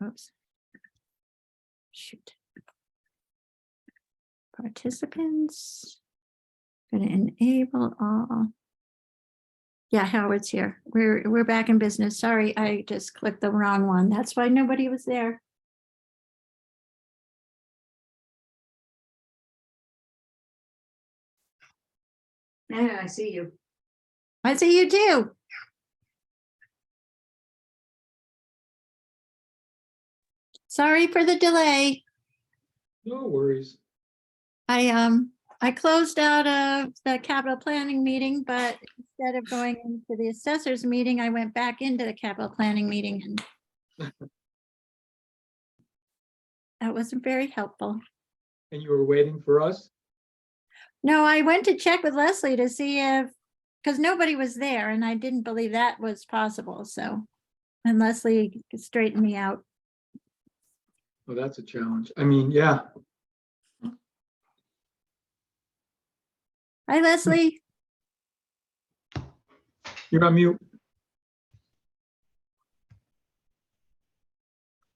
oops. Shoot. Participants. Going to enable all. Yeah, Howard's here. We're back in business. Sorry, I just clicked the wrong one. That's why nobody was there. Yeah, I see you. I see you too. Sorry for the delay. No worries. I closed out of the capital planning meeting, but instead of going into the assessors meeting, I went back into the capital planning meeting and that wasn't very helpful. And you were waiting for us? No, I went to check with Leslie to see if, because nobody was there and I didn't believe that was possible. So, and Leslie straightened me out. Well, that's a challenge. I mean, yeah. Hi, Leslie. You're on mute.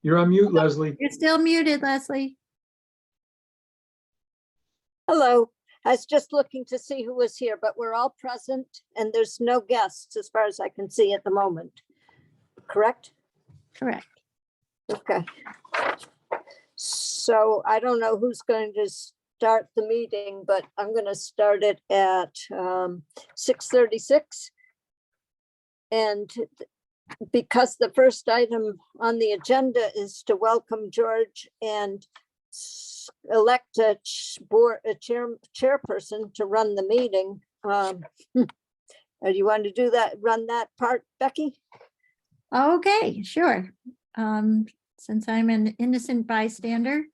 You're on mute, Leslie. You're still muted, Leslie. Hello, I was just looking to see who was here, but we're all present and there's no guests as far as I can see at the moment. Correct? Correct. Okay. So I don't know who's going to start the meeting, but I'm going to start it at 6:36. And because the first item on the agenda is to welcome George and elect a chairperson to run the meeting. Do you want to do that, run that part, Becky? Okay, sure. Since I'm an innocent bystander.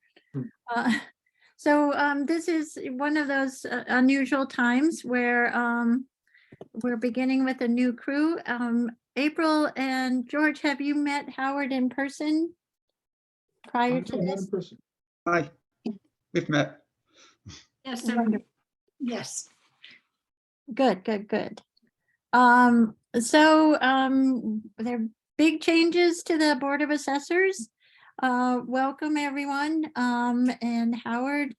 So this is one of those unusual times where we're beginning with a new crew. April and George, have you met Howard in person prior to this? Hi, we've met. Yes, Wonderful. yes. Good. So there are big changes to the Board of Assessors. Welcome everyone, and Howard,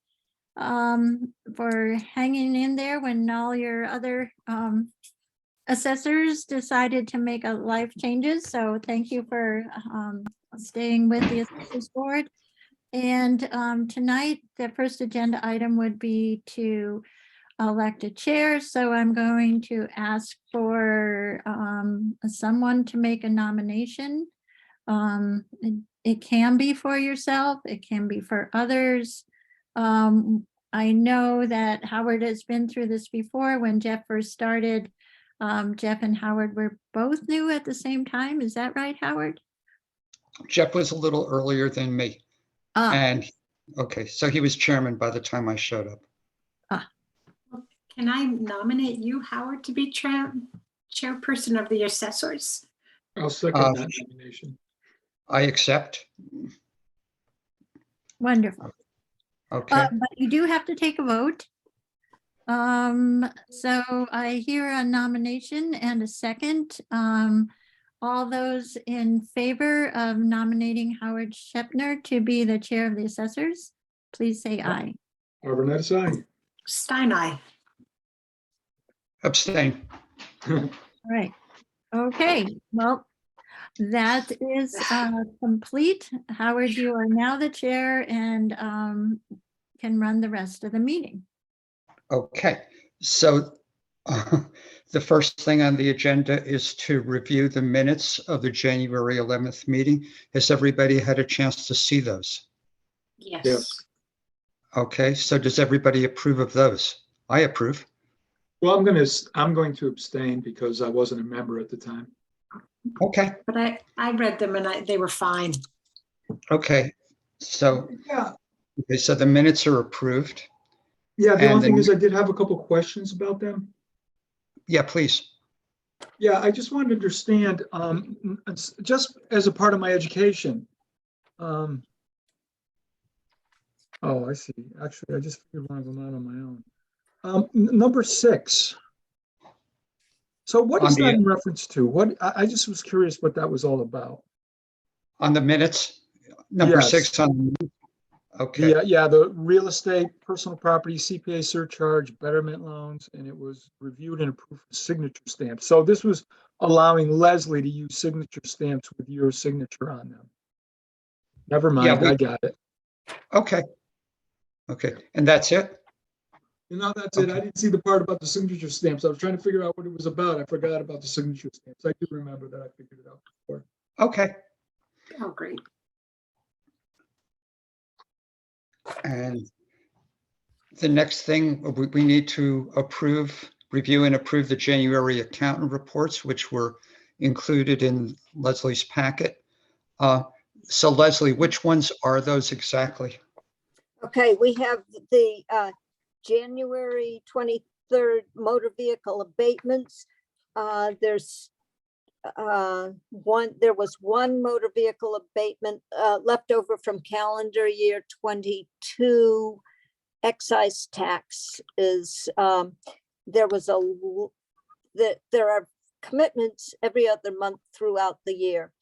for hanging in there when all your other assessors decided to make a life changes. So thank you for staying with the Assessors Board. And tonight, the first agenda item would be to elect a chair. So I'm going to ask for someone to make a nomination. It can be for yourself, it can be for others. I know that Howard has been through this before. When Jeff first started, Jeff and Howard were both new at the same time. Is that right, Howard? Jeff was a little earlier than me. Ah, And, okay, so he was chairman by the time I showed up. Can I nominate you, Howard, to be chairperson of the assessors? I'll second that nomination. I accept. wonderful. Okay, But you do have to take a vote. So I hear a nomination and a second. All those in favor of nominating Howard Shepner to be the chair of the assessors, please say aye. Arbanet's aye. Stein, aye. abstain. All right. Okay, well, that is complete. Howard, you are now the chair and can run the rest of the meeting. Okay, so the first thing on the agenda is to review the minutes of the January 11th meeting. Has everybody had a chance to see those? Yes. Yes. Okay, so does everybody approve of those? I approve. Well, I'm going to abstain because I wasn't a member at the time. Okay, But I read them and they were fine. okay, so, Yeah. okay, so the minutes are approved. Yeah, the And only thing then- is I did have a couple questions about them. Yeah, please. Yeah, I just wanted to understand, just as a part of my education. Oh, I see. Actually, I just figured one of them out on my own. Number 6. So what is On the- that in reference to? I just was curious what that was all about. On the minutes, Number Yes. 6 on, okay, The real estate, personal property, CPA surcharge, betterment loans, and it was reviewed and approved for signature stamps. So this was allowing Leslie to use signature stamps with your signature on them. Never mind, we- I got it. okay. Okay, and that's it? That's it. I Okay. didn't see the part about the signature stamps. I was trying to figure out what it was about. I forgot about the signature stamps. I do remember that. I figured it out before. Okay, Oh, great. and the next thing, we need to review and approve the January accountant reports, which were included in Leslie's packet. So Leslie, which ones are those exactly? Okay, we have the January 23rd motor vehicle abatements. There was one motor vehicle abatement left over from calendar year 22. Excise tax is, there are commitments every other month throughout the year.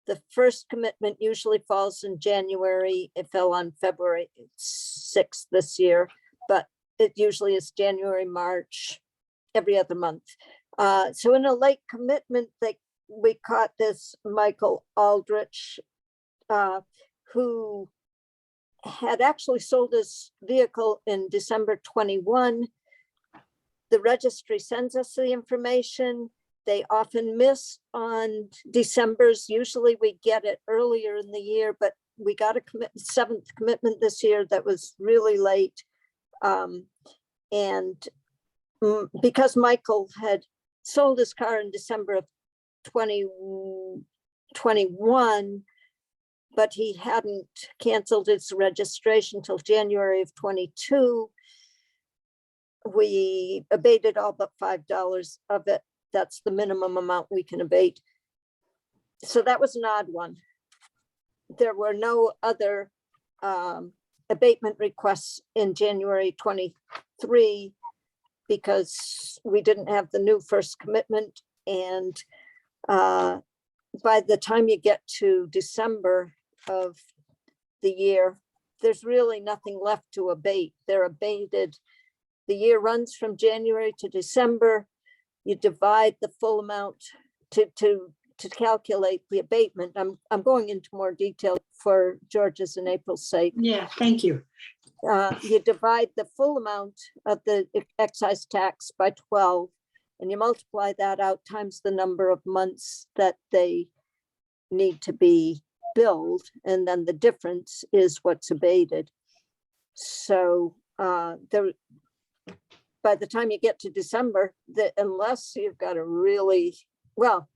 The first commitment usually falls in January. It fell on February 6th this year, but it usually is January, March, every other month. So in a late commitment, we caught this Michael Aldrich, who had actually sold his vehicle in December 21. The registry sends us the information. They often miss on December's. Usually we get it earlier in the year, but we got a 7th commitment this year that was really late. And because Michael had sold his car in December of 2021, but he hadn't canceled his registration till January of 22, we abated all but $5 of it. That's the minimum amount we can abate. So that was an odd one. There were no other abatement requests in January 23 because we didn't have the new first commitment. And by the time you get to December of the year, there's really nothing left to abate. They're abated. The year runs from January to December. You divide the full amount to calculate the abatement. I'm going into more detail for George's and April's sake. Yeah, thank you. You divide the full amount of the excise tax by 12, and you multiply that out times the number of months that they need to be billed, and then the difference is what's abated. So by the time you get to December, unless you've got a really, well,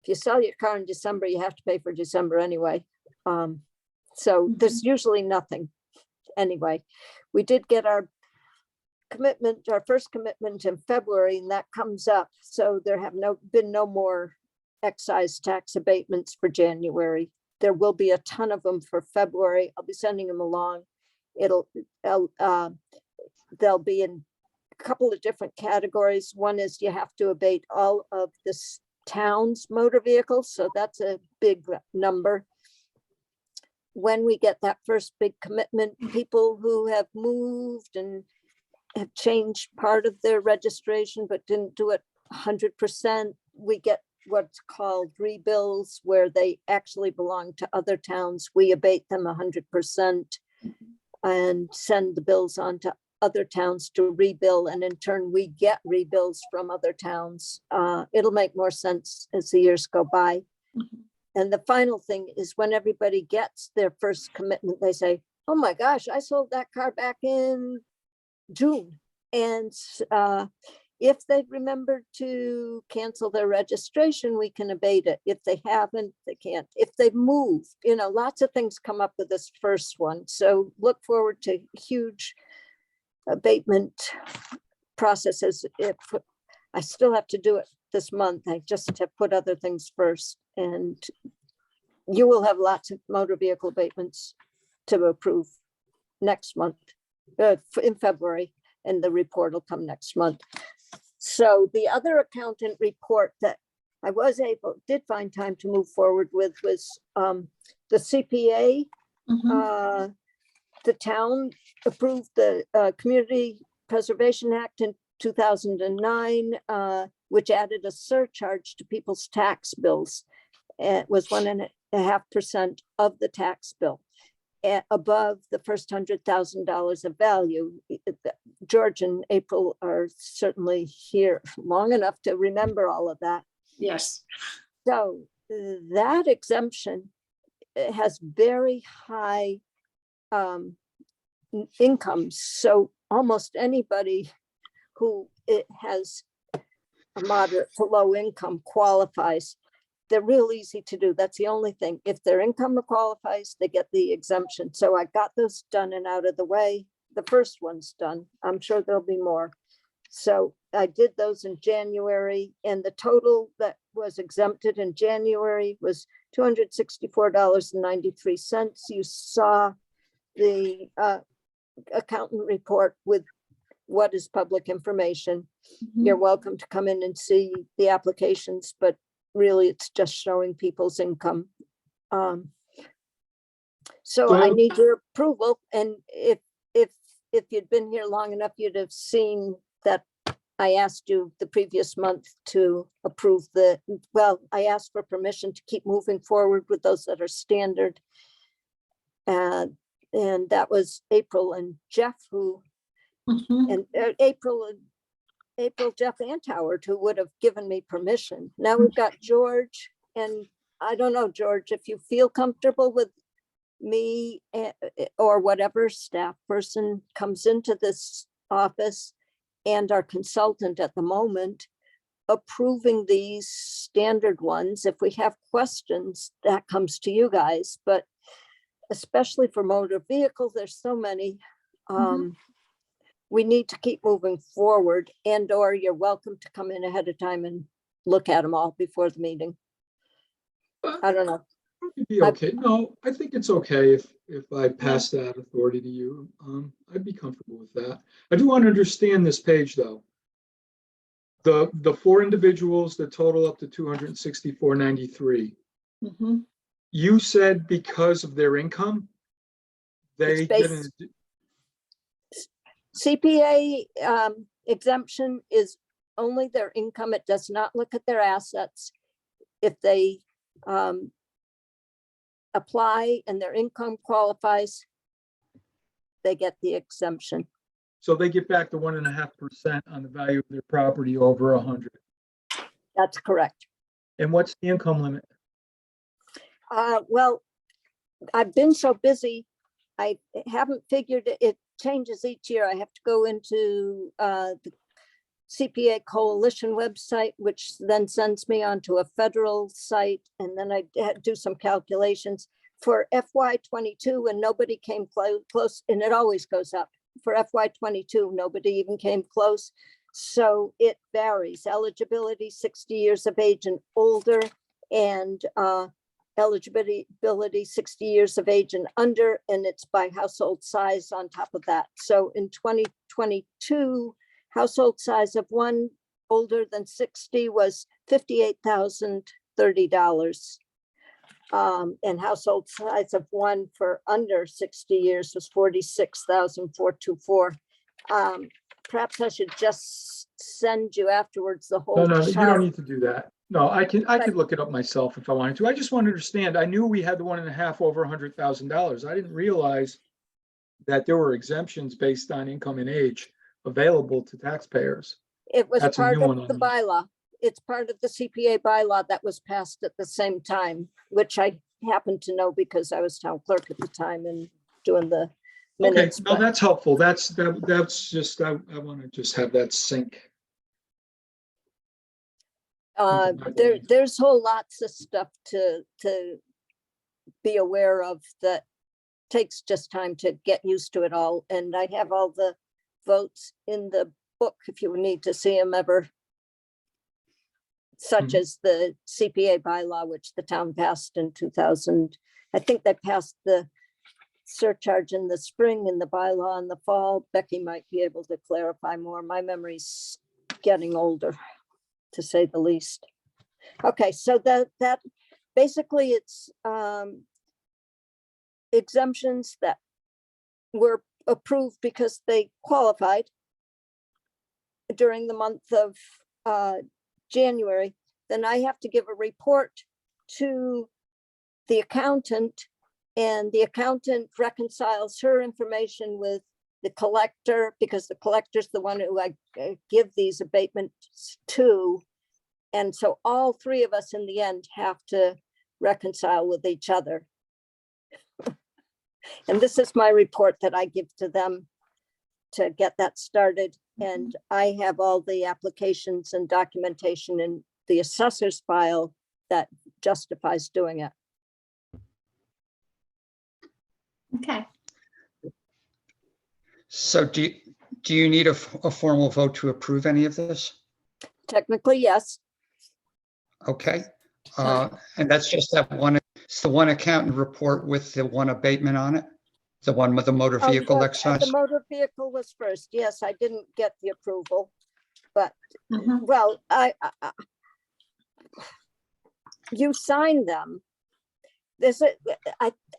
if you sell your car in December, you have to pay for December anyway. So there's usually nothing anyway. We did get our commitment, our first commitment in February, and that comes up. So there have been no more excise tax abatements for January. There will be a ton of them for February. I'll be sending them along. They'll be in a couple of different categories. One is you have to abate all of this town's motor vehicles. So that's a big number. When we get that first big commitment, people who have moved and have changed part of their registration, but didn't do it 100%, we get what's called rebills, where they actually belong to other towns. We abate them 100% and send the bills on to other towns to rebill, and in turn we get rebills from other towns. It'll make more sense as the years go by. And the final thing is when everybody gets their first commitment, they say, oh my gosh, I sold that car back in June. And if they've remembered to cancel their registration, we can abate it. If they haven't, they can't. If they've moved, lots of things come up with this first one. So look forward to huge abatement processes. If I still have to do it this month, I just have put other things first, and you will have lots of motor vehicle abatements to approve next month, in February, and the report will come next month. So the other accountant report that I did find time to move forward with was the CPA. Mhm. The town approved the Community Preservation Act in 2009, which added a surcharge to people's tax bills. It was 1.5% of the tax bill above the first $100,000 of value. George and April are certainly here long enough to remember all of that. Yes. So that exemption has very high incomes. So almost anybody who has a moderate to low income qualifies. They're real easy to do. That's the only thing. If their income qualifies, they get the exemption. So I got those done and out of the way. The first one's done. I'm sure there'll be more. So I did those in January, and the total that was exempted in January was $264.93. You saw the accountant report with what is public information. You're welcome to come in and see the applications, but really it's just showing people's income. So I need your approval, and if you'd been here long enough, you'd have seen that I asked you the previous month to approve I asked for permission to keep moving forward with those that are standard. And that was April and Jeff and April, Jeff and Howard, who would have given me permission. Now we've got George, and I don't know, George, if you feel comfortable with me or whatever staff person comes into this office and our consultant at the moment, approving these standard ones. If we have questions, that comes to you guys, but especially for motor vehicles, there's so many. We need to keep moving forward, or you're welcome to come in ahead of time and look at them all before the meeting. I don't know. It'd be okay. No, I think it's okay if I pass that authority to you. I'd be comfortable with that. I do want to understand this page though. The four individuals that total up to $264.93. You said because of their income, they didn't. CPA exemption is only their income. It does not look at their assets. If they apply and their income qualifies, they get the exemption. So they get back the 1.5% on the value of their property over 100. That's correct. And what's the income limit? Well, I've been so busy, I haven't figured it. It changes each year. I have to go into the CPA Coalition website, which then sends me onto a federal site, and then I do some calculations for FY22, and nobody came close, and it always goes up. For FY22, nobody even came close. So it varies. Eligibility, 60 years of age and older, and eligibility 60 years of age and under, and it's by household size on top of that. So in 2022, household size of one older than 60 was $58,030. And household size of one for under 60 years was $46,424. Perhaps I should just send you afterwards the whole No, you chart. don't need to do that. No, I could look it up myself if I wanted to. I just want to understand. I knew we had the 1.5 over $100,000. I didn't realize that there were exemptions based on income and age available to taxpayers. It was That's a part new of one on the me. bylaw. It's part of the CPA bylaw that was passed at the same time, which I happen to know because I was town clerk at the time and doing the Okay, minutes. no, that's helpful. That's just, I want to just have that sync. There's whole lots of stuff to be aware of that takes just time to get used to it all. And I have all the votes in the book if you need to see them ever, such as the CPA bylaw, which the town passed in 2000. I think they passed the surcharge in the spring and the bylaw in the fall. Becky might be able to clarify more. My memory's getting older, to say the least. Okay, so that basically it's exemptions that were approved because they qualified during the month of January. Then I have to give a report to the accountant, and the accountant reconciles her information with the collector, because the collector's the one who I give these abatements to. And so all three of us in the end have to reconcile with each other. And this is my report that I give to them to get that started. And I have all the applications and documentation in the assessor's file that justifies doing it. Okay. So do you need a formal vote to approve any of this? Technically, yes. Okay. And that's just that one, it's the one accountant report with the one abatement on it? The one with the motor Oh, vehicle yes, excise? the motor vehicle was first. Yes, I didn't get the approval, but Mhm. well, you sign them.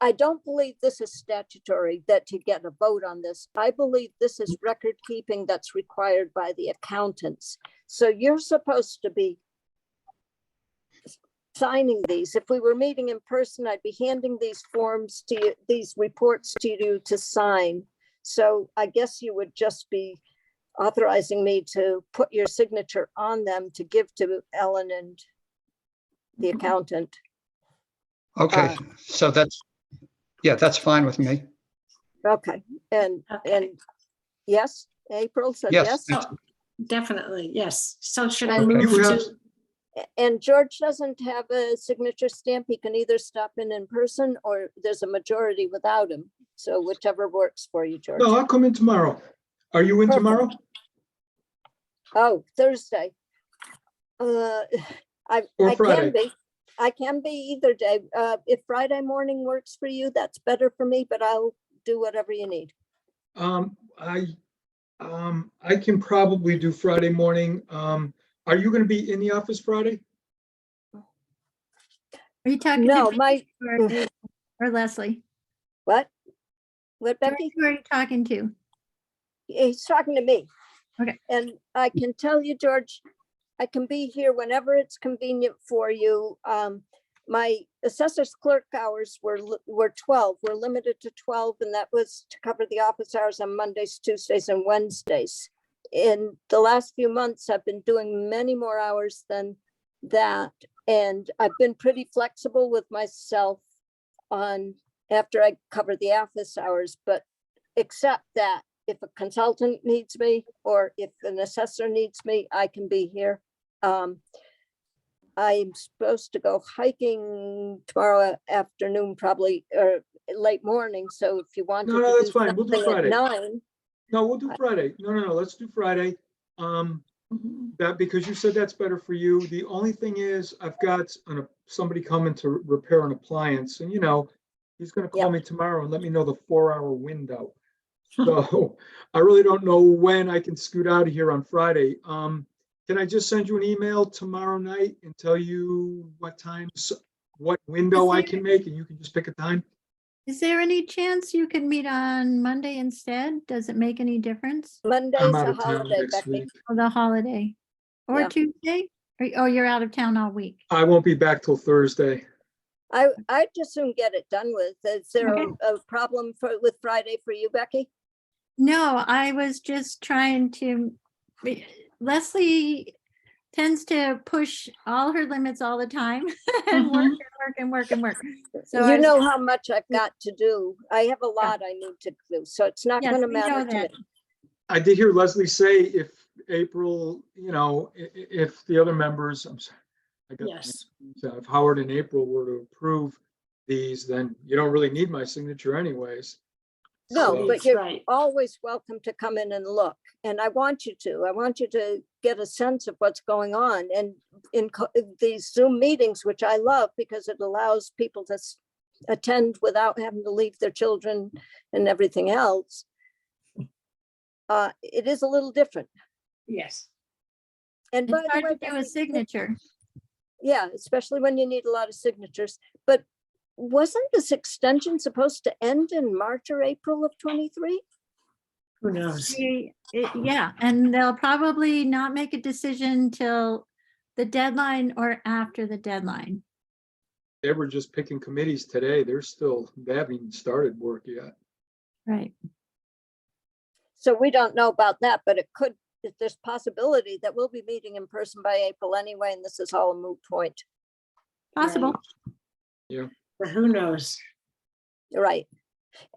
I don't believe this is statutory that to get a vote on this. I believe this is record keeping that's required by the accountants. So you're supposed to be signing these. If we were meeting in person, I'd be handing these forms to you, these reports to you to sign. So I guess you would just be authorizing me to put your signature on them to give to Ellen and the accountant. Okay, so that's fine with me. Okay, and Okay. yes, April said Yes. yes. Oh, definitely, yes. So should I And move you have- to, And George doesn't have a signature stamp. He can either stop in person, or there's a majority without him. So whichever works for you, George. No, I'll come in tomorrow. Are you in Perfect. tomorrow? Oh, Thursday. I Or can Friday? be. I can be either day. If Friday morning works for you, that's better for me, but I'll do whatever you need. I can probably do Friday morning. Are you gonna be in the office Friday? Are you talking No, to my, me or Leslie? what? What, George, Becky? who are you talking to? He's talking to me. Okay. And I can tell you, George, I can be here whenever it's convenient for you. My assessor's clerk hours were 12, we're limited to 12, and that was to cover the office hours on Mondays, Tuesdays, and Wednesdays. In the last few months, I've been doing many more hours than that. And I've been pretty flexible with myself on after I cover the office hours, but except that if a consultant needs me or if an assessor needs me, I can be here. I'm supposed to go hiking tomorrow afternoon, probably, or late morning. So if you want No, to no, do that's fine. We'll do something at Friday. 9, No, we'll do Friday. No, let's do Friday. That, because you said that's better for you. The only thing is I've got somebody coming to repair an appliance, and he's gonna call me tomorrow and let me know the 4-hour window. So I really don't know when I can scoot out of here on Friday. Can I just send you an email tomorrow night and tell you what times, what window I can make, and you can just pick a time? Is there any chance you could meet on Monday instead? Does it make any difference? Monday's I'm a out of town holiday, next Becky. week. Or the holiday? Or Yeah. Tuesday? Oh, you're out of town all week. I won't be back till Thursday. I'd just soon get it done with. Is there a problem with Friday for you, Becky? No, I was just trying to, Leslie tends to push all her limits all the time and work and work and work and work. So I You was- know how much I've got to do. I have a lot I need to do, so it's not Yes, gonna we know matter to me. that. I did hear Leslie say if April, if the other members, I'm sorry, yes, if Howard and April were to approve these, then you don't really need my signature anyways. No, So- but that's you're right. always welcome to come in and look, and I want you to. I want you to get a sense of what's going on, and in these Zoom meetings, which I love because it allows people to attend without having to leave their children and everything else. It is a little different. Yes. And by It's the hard way, to do a Becky, signature. Yeah, especially when you need a lot of signatures. But wasn't this extension supposed to end in March or April of 23? Who knows? Yeah, and they'll probably not make a decision till the deadline or after the deadline. They were just picking committees today. They haven't even started work yet. Right. So we don't know about that, but it could, there's possibility that we'll be meeting in person by April anyway, and this is all a moot point. Possible. But who knows? Right.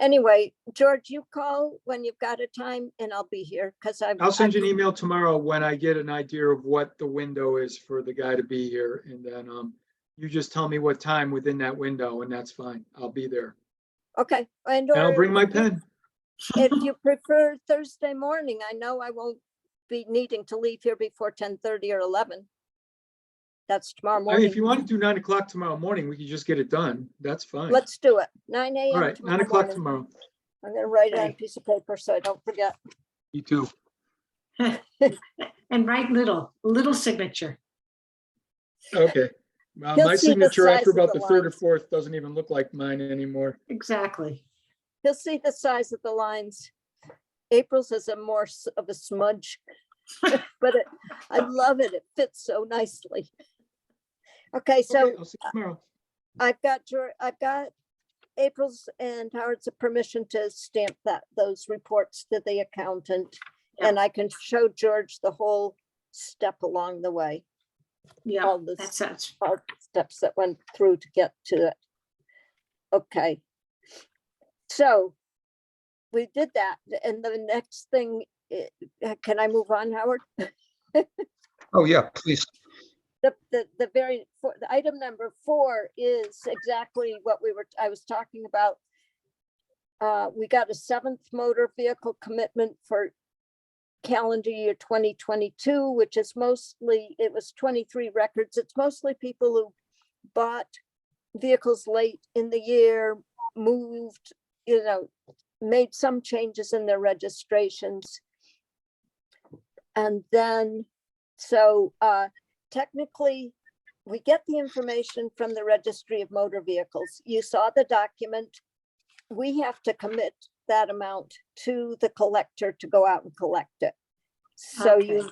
Anyway, George, you call when you've got a time and I'll be here because I'll send you an email tomorrow when I get an idea of what the window is for the guy to be here. And then you just tell me what time within that window and that's fine. I'll be there. Okay. And And I'll or bring my pen. if you prefer Thursday morning, I know I won't be needing to leave here before 10:30 or 11. That's tomorrow I mean, morning. if you want to do 9 o'clock tomorrow morning, we can just get it done. That's fine. Let's do it. 9 All a.m. right, 9 tomorrow o'clock morning. tomorrow. I'm gonna write it on a Okay. piece of paper so I don't forget. You too. And write little signature. Okay. He'll My see the signature size after of about the the third or lines. fourth doesn't even look like mine anymore. Exactly. He'll see the size of the lines. April's is a more of a smudge, but I love it. It fits so nicely. Okay, so Okay, I'll see you tomorrow. I've got April's and Howard's permission to stamp those reports to the accountant. Yeah. And I can show George the whole step along the way, Yeah, all the that sounds, all the steps that went through to get to it. Okay. So we did that. And the next thing, can I move on, Howard? Oh, yeah, please. The item number 4 is exactly what I was talking about. We got a 7th motor vehicle commitment for calendar year 2022, which is mostly, it was 23 records. It's mostly people who bought vehicles late in the year, moved, made some changes in their registrations. And then, so technically, we get the information from the Registry of Motor Vehicles. You saw the document. We have to commit that amount to the collector to go out and collect it. So Okay.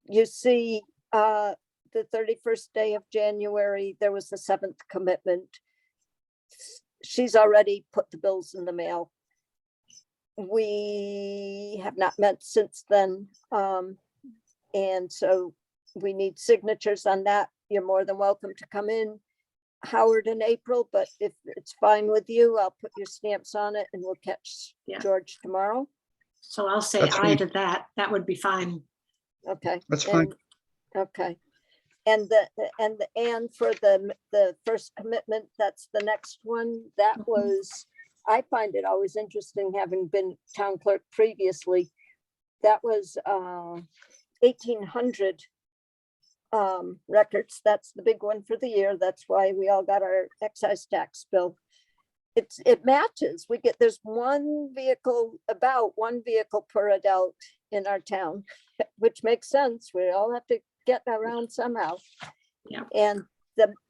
you see the 31st day of January, there was the 7th commitment. She's already put the bills in the mail. We have not met since then. And so we need signatures on that. You're more than welcome to come in, Howard and April, but if it's fine with you, I'll put your stamps on it and we'll catch Yeah. George tomorrow. so I'll say That's aye fine. to that. That would be fine. Okay. That's fine. Okay. And for the first commitment, that's the next one. That Mhm. was, I find it always interesting, having been town clerk previously. That was 1,800 records. That's the big one for the year. That's why we all got our excise tax bill. It matches. There's about one vehicle per adult in our town, which makes sense. We all have to get around somehow. Yeah. And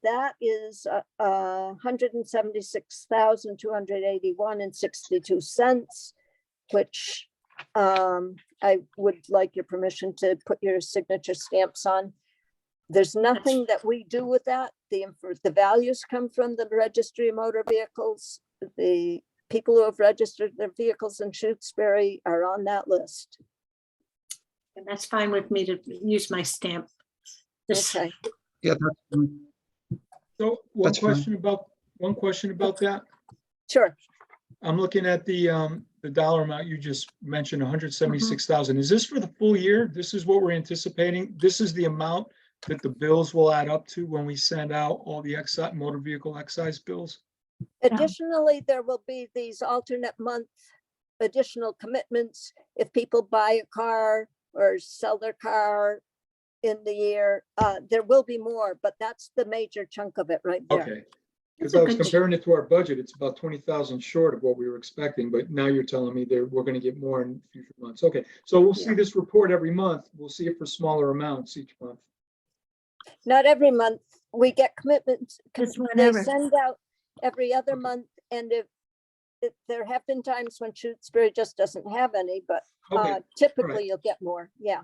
that is 176,281.62, which I would like your permission to put your signature stamps on. There's nothing that we do with that. The values come from the Registry of Motor Vehicles. The people who have registered their vehicles in Shutesbury are on that list. And that's fine with me to use my stamp. This, Okay. Yeah, that's fine. So That's fine. one question about that. Sure. I'm looking at the dollar amount you just mentioned, 176,000. Is this for the full year? This is what we're anticipating? This is the amount that the bills will add up to when we send out all the motor vehicle excise bills? Additionally, there will be these alternate month additional commitments. If people buy a car or sell their car in the year, there will be more, but that's the major chunk of it right there. Okay. Because That's a I was good- comparing it to our budget, it's about 20,000 short of what we were expecting, but now you're telling me we're going to get more in future months. Okay, so we'll see Yeah. this report every month. We'll see it for smaller amounts each month. Not every month. we get commitments. Just They whenever. send out every other month, and if there have been times when Shutesbury just doesn't have any, but Okay, typically you'll get more. Yeah,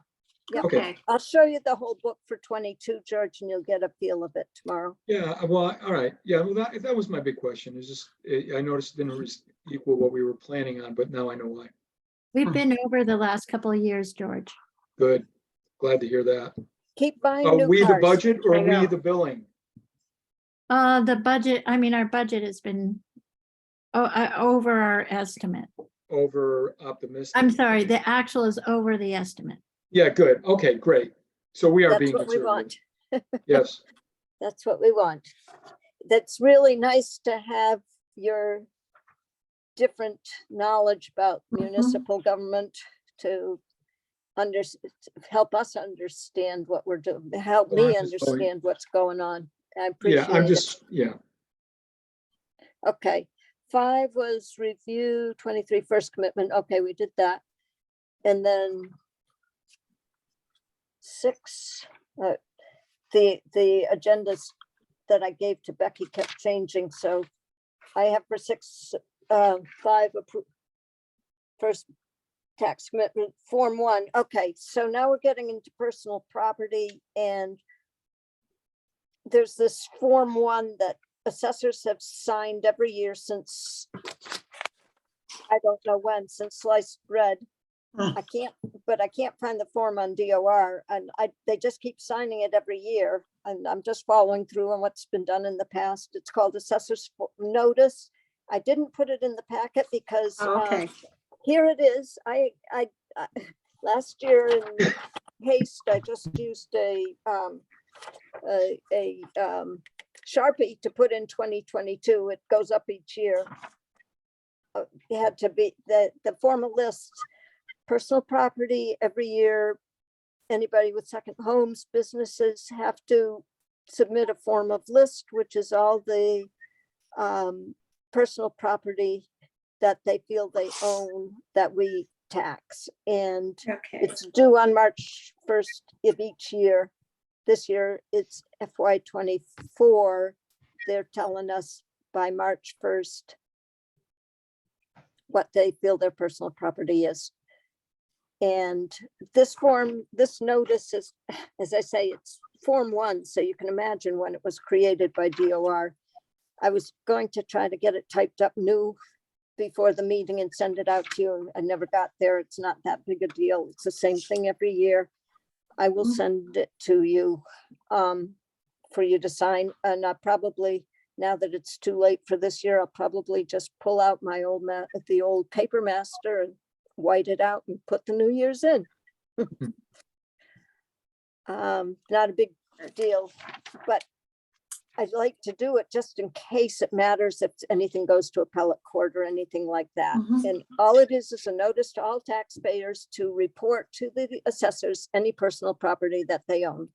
yeah. Okay. Okay, I'll show you the whole book for 22, George, and you'll get a feel of it tomorrow. yeah, well, all right, yeah, well, that was my big question, is just, I noticed it didn't equal what we were planning on, but now I know why. We've been over the last couple of years, George. Good, glad to hear that. Keep buying Are new we the cars. budget or I are we know. the billing? The budget, I mean, our budget has been over our estimate. Over optimistic? I'm sorry, the actual is over the estimate. Yeah, good, okay, great. So we are That's being what we conservative. want. Yes, That's what we want. That's really nice to have your different knowledge about municipal government to help us understand what we're doing, help Well, me I'm just voting. understand what's going on. I yeah, appreciate I'm it. just, yeah, Okay, 5 was review, 23 first commitment. Okay, we did that. And then 6, the agendas that I gave to Becky kept changing, so I have for 6, 5 first tax commitment, Form 1. Okay, so now we're getting into personal property, and there's this Form 1 that assessors have signed every year since, I don't know when, since sliced bread. I can't find the form on DOR, and they just keep signing it every year, and I'm just following through on what's been done in the past. It's called Assessors Notice. I didn't put it in the packet because Oh, okay. here it is. I last year in haste, I just used a Sharpie to put in 2022. It goes up each year. It had to be the formal list. Personal property every year, anybody with second homes, businesses have to submit a form of list, which is all the personal property that they feel they own that we tax. And Okay, it's due on March 1st of each year. This year it's FY '24. They're telling us by March 1st what they feel their personal property is. And this form, this notice is, as I say, it's Form 1, so you can imagine when it was created by DOR. I was going to try to get it typed up new before the meeting and send it out to you, and I never got there. It's not that big a deal. It's the same thing every year. I will send it to you for you to sign, and I probably, now that it's too late for this year, I'll probably just pull out my the old paper master and white it out and put the New Year's in. Not a big deal, but I'd like to do it just in case it matters if anything goes to appellate court or anything like that. Mhm. And all it is a notice to all taxpayers to report to the assessors any personal property that they own.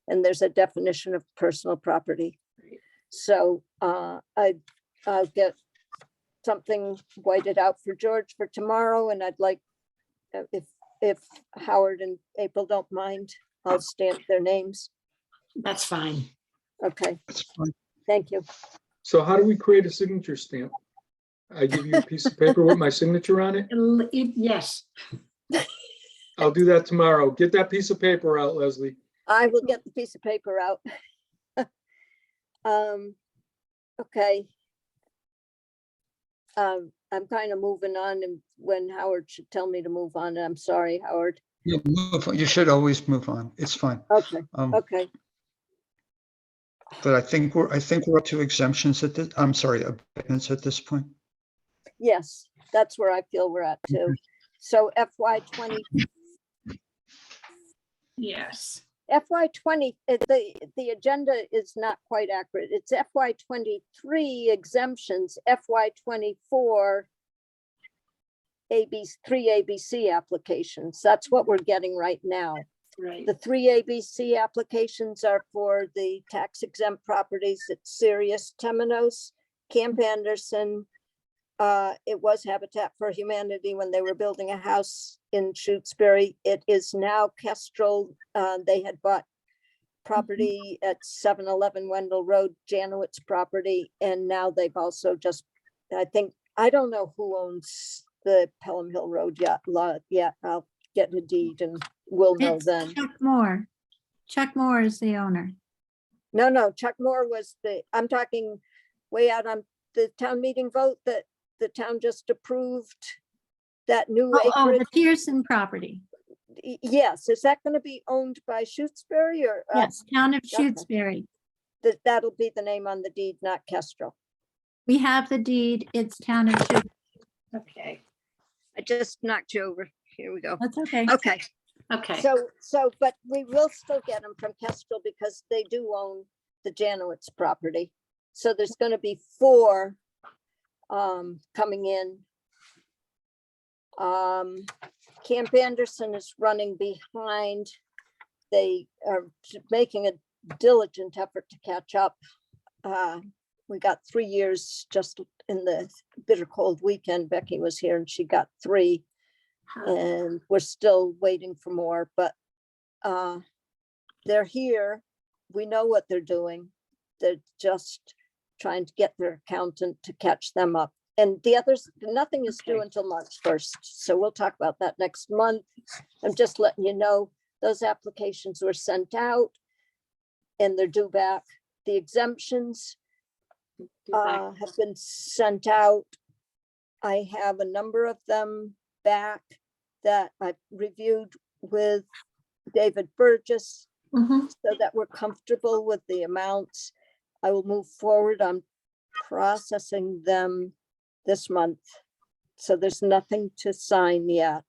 And there's a definition of personal property. So I'll get something whited out for George for tomorrow, and I'd like, if Howard and April don't mind, I'll stamp their names. that's fine. Okay, That's fine. thank you. so how do we create a signature stamp? I give you a piece of paper with my signature on it? Yes, I'll do that tomorrow. Get that piece of paper out, Leslie. I will get the piece of paper out. Okay. I'm kind of moving on, and when Howard should tell me to move on, I'm sorry, Howard. You move on. You should always move on. It's fine. Okay, okay. But I think we're up to exemptions at this, I'm sorry, abatements at this point. Yes, that's where I feel we're at too. So FY '20, yes. FY '20, the agenda is not quite accurate. It's FY '23 exemptions, FY '24 3 ABC applications. That's what we're getting right now. Right. The 3 ABC applications are for the tax exempt properties at Sirius, Temenos, Camp Anderson. It was Habitat for Humanity when they were building a house in Shutesbury. It is now Kestrel. They had bought property at 711 Wendell Road, Janowitz property, and now they've also just, I don't know who owns the Pelham Hill Road lot yet. I'll get a deed and we'll know It's then. Chuck Moore. Chuck Moore is the owner. No, Chuck Moore was I'm talking way out on the town meeting vote that the town just approved that new Oh, acreage. the Pearson property. Yes, is that going to be owned by Shutesbury or? Yes, Town of okay. Shutesbury. That'll be the name on the deed, not Kestrel. We have the deed. It's Town of Shutesbury. Okay, I just knocked you over. Here we go. That's okay. Okay, okay. so, but we will still get them from Kestrel because they do own the Janowitz property. So there's going to be 4 coming in. Camp Anderson is running behind. They are making a diligent effort to catch up. We got 3 years just in the bitter cold weekend. Becky was here and she got 3, and we're still waiting for more, but they're here. We know what they're doing. They're just trying to get their accountant to catch them up. And the others, nothing is due Okay. until March 1st. So we'll talk about that next month. I'm just letting you know, those applications were sent out and they're due back. The exemptions have been sent out. I have a number of them back that I reviewed with David Burgess Mhm. so that we're comfortable with the amounts. I will move forward on processing them this month. So there's nothing to sign yet.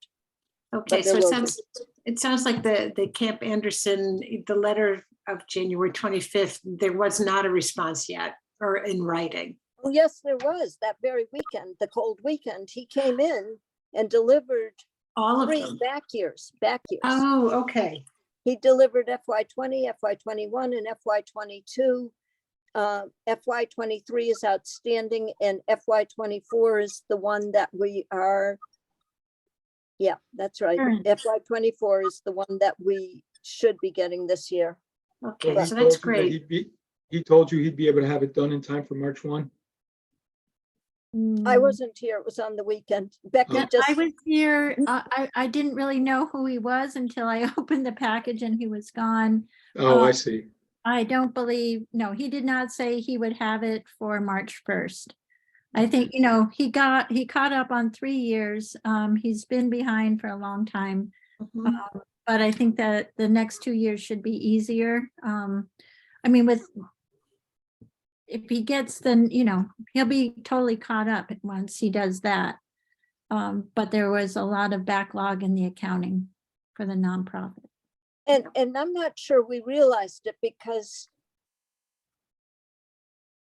Okay, there so it will sounds like the Camp Anderson, the letter of January 25th, there was not a response yet or in writing. Oh, yes, there was that very weekend, the cold weekend. He came in and delivered All of 3 them. back years. Oh, okay. He delivered FY20, FY21, and FY22. FY23 is outstanding, and FY24 is the one that we are. Yeah, that's right. Current. FY24 is the one that we should be getting this year. Okay, he so told that's you that great. he told you he'd be able to have it done in time for March 1? I wasn't here. It was on the weekend. Becky Yeah, just. I was here. I didn't really know who he was until I opened the package and he was gone. Oh, I see. I don't believe, no, he did not say he would have it for March 1st. I think, he caught up on 3 years. He's been behind for a long time. Mhm. But I think that the next 2 years should be easier. I mean, if he gets, then, he'll be totally caught up once he does that. But there was a lot of backlog in the accounting for the nonprofit. And I'm not sure we realized it because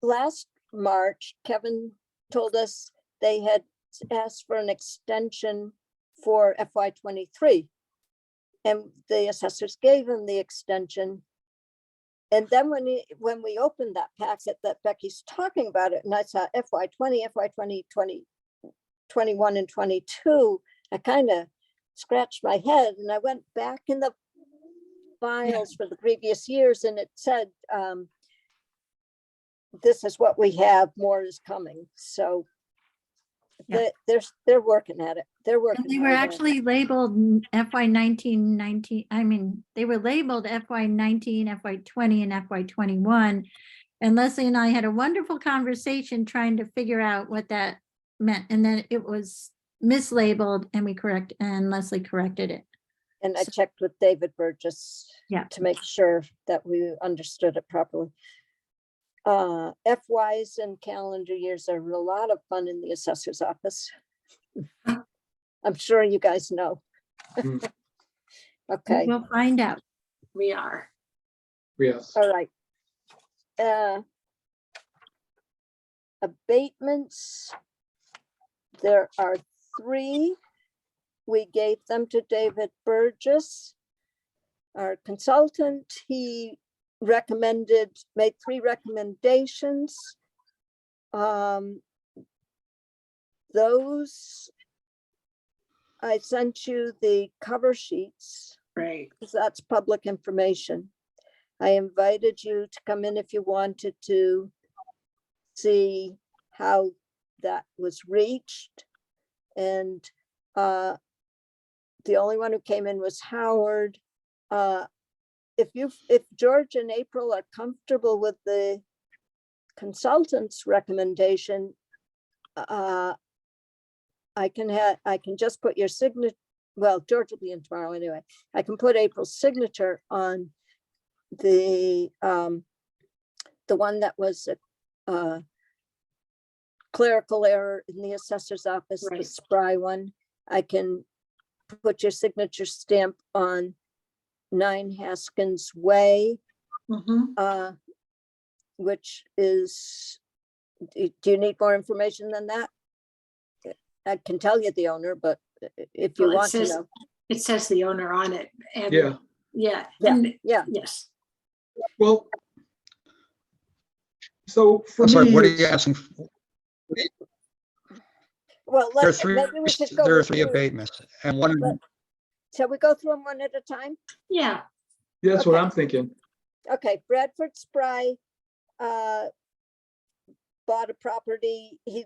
last March, Kevin told us they had asked for an extension for FY23. And the assessors gave him the extension. And then when we opened that packet that Becky's talking about it, and I saw FY20, FY20, 21 and 22, I kind of scratched my head and I went back in the files for the previous years and it said, this is what we have, more is coming. So Yeah. they're working at it. They're working. And they were hard at it. actually labeled FY19, I mean, they were labeled FY19, FY20, and FY21. And Leslie and I had a wonderful conversation trying to figure out what that meant. And then it was mislabeled and Leslie corrected it. And I checked with David Burgess Yeah. to make sure that we understood it properly. FYs and calendar years are a lot of fun in the assessor's office. I'm sure you guys know. Hmm. Okay, We'll find out. We are. Yes. all right. Abatements. There are 3. We gave them to David Burgess, our consultant. He made 3 recommendations. Those, I sent you the cover sheets Right. because that's public information. I invited you to come in if you wanted to see how that was reached. And the only one who came in was Howard. If George and April are comfortable with the consultant's recommendation, I can just put your signature. Well, George will be in tomorrow anyway. I can put April's signature on the one that was a clerical error in the assessor's office, the Right. Spry one. I can put your signature stamp on 9 Haskins Way, Mhm. which is, do you need more information than that? I can tell you the owner, but if you Well, want to know. it says the owner on it. And Yeah, yeah, Yeah, and yeah. yes. well, so for I'm sorry, me, what are you it's, asking? For? Well, There are maybe we should go there are with 3 you. abatements, and one of them, Shall we go through them one at a time? Yeah, that's what Okay. I'm thinking. Okay, Bradford Spry bought a property. He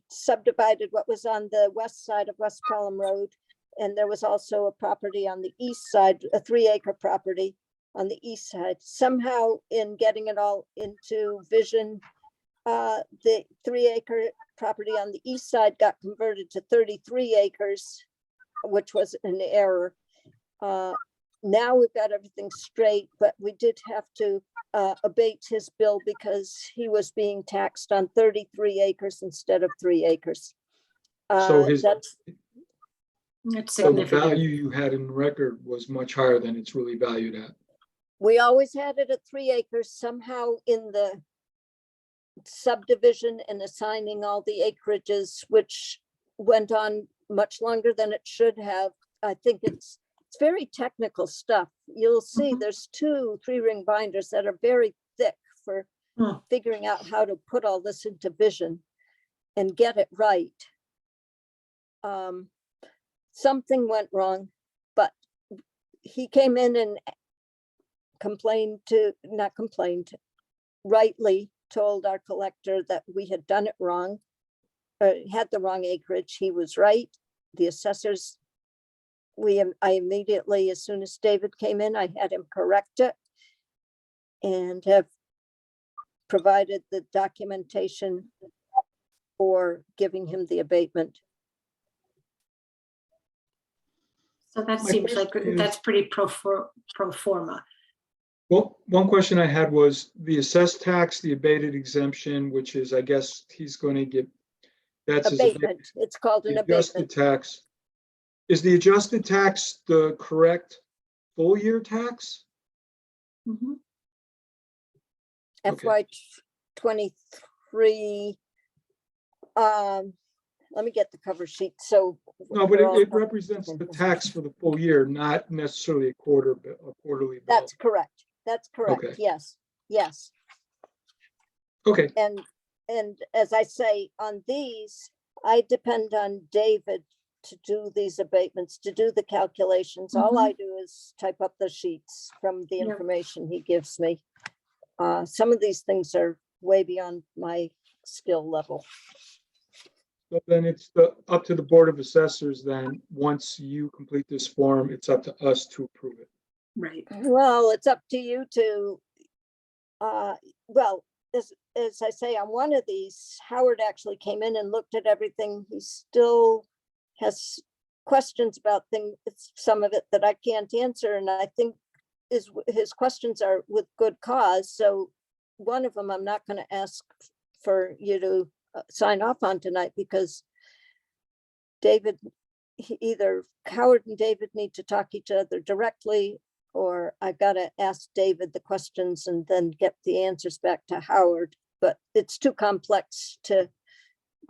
subdivided what was on the west side of West Pelham Road. And there was also a property on the east side, a 3-acre property on the east side. Somehow in getting it all into vision, the 3-acre property on the east side got converted to 33 acres, which was an error. Now we've got everything straight, but we did have to abate his bill because he was being taxed on 33 acres instead of 3 acres. So his, That's, it's so the significant. value you had in record was much higher than it's really valued at. we always had it at 3 acres. Somehow in the subdivision and assigning all the acreages, which went on much longer than it should have. I think it's very technical stuff. You'll see Mhm. there's 2 3-ring binders that are very thick for Hmm. figuring out how to put all this into vision and get it right. Something went wrong, but he came in and rightly told our collector that we had done it wrong, had the wrong acreage. He was right. The assessors, I immediately, as soon as David came in, I had him correct it and have provided the documentation for giving him the abatement. So that My seems like question is- that's pretty pro forma. Well, one question I had was the assessed tax, the abated exemption, which is, I guess, he's going to get, that's his Abatement, it's called an the adjusted abatement. tax. Is the adjusted tax the correct full year tax? Mhm. Okay. FY 23. Let me get the cover sheet. So. No, but we're all it covered. represents the tax for the full year, not necessarily a quarterly bill. That's correct. That's correct. Okay. Yes, yes. Okay, And as I say, on these, I depend on David to do these abatements, to do the calculations. All I do is type up the sheets from the Yep. information he gives me. Some of these things are way beyond my skill level. so then it's up to the Board of Assessors then, once you complete this form, it's up to us to approve it. Right. Well, it's up to you to, well, as I say, on one of these, Howard actually came in and looked at everything. He still has questions about things, some of it that I can't answer. And I think his questions are with good cause. So one of them, I'm not going to ask for you to sign off on tonight because David, either Howard and David need to talk each other directly, or I gotta ask David the questions and then get the answers back to Howard. But it's too complex to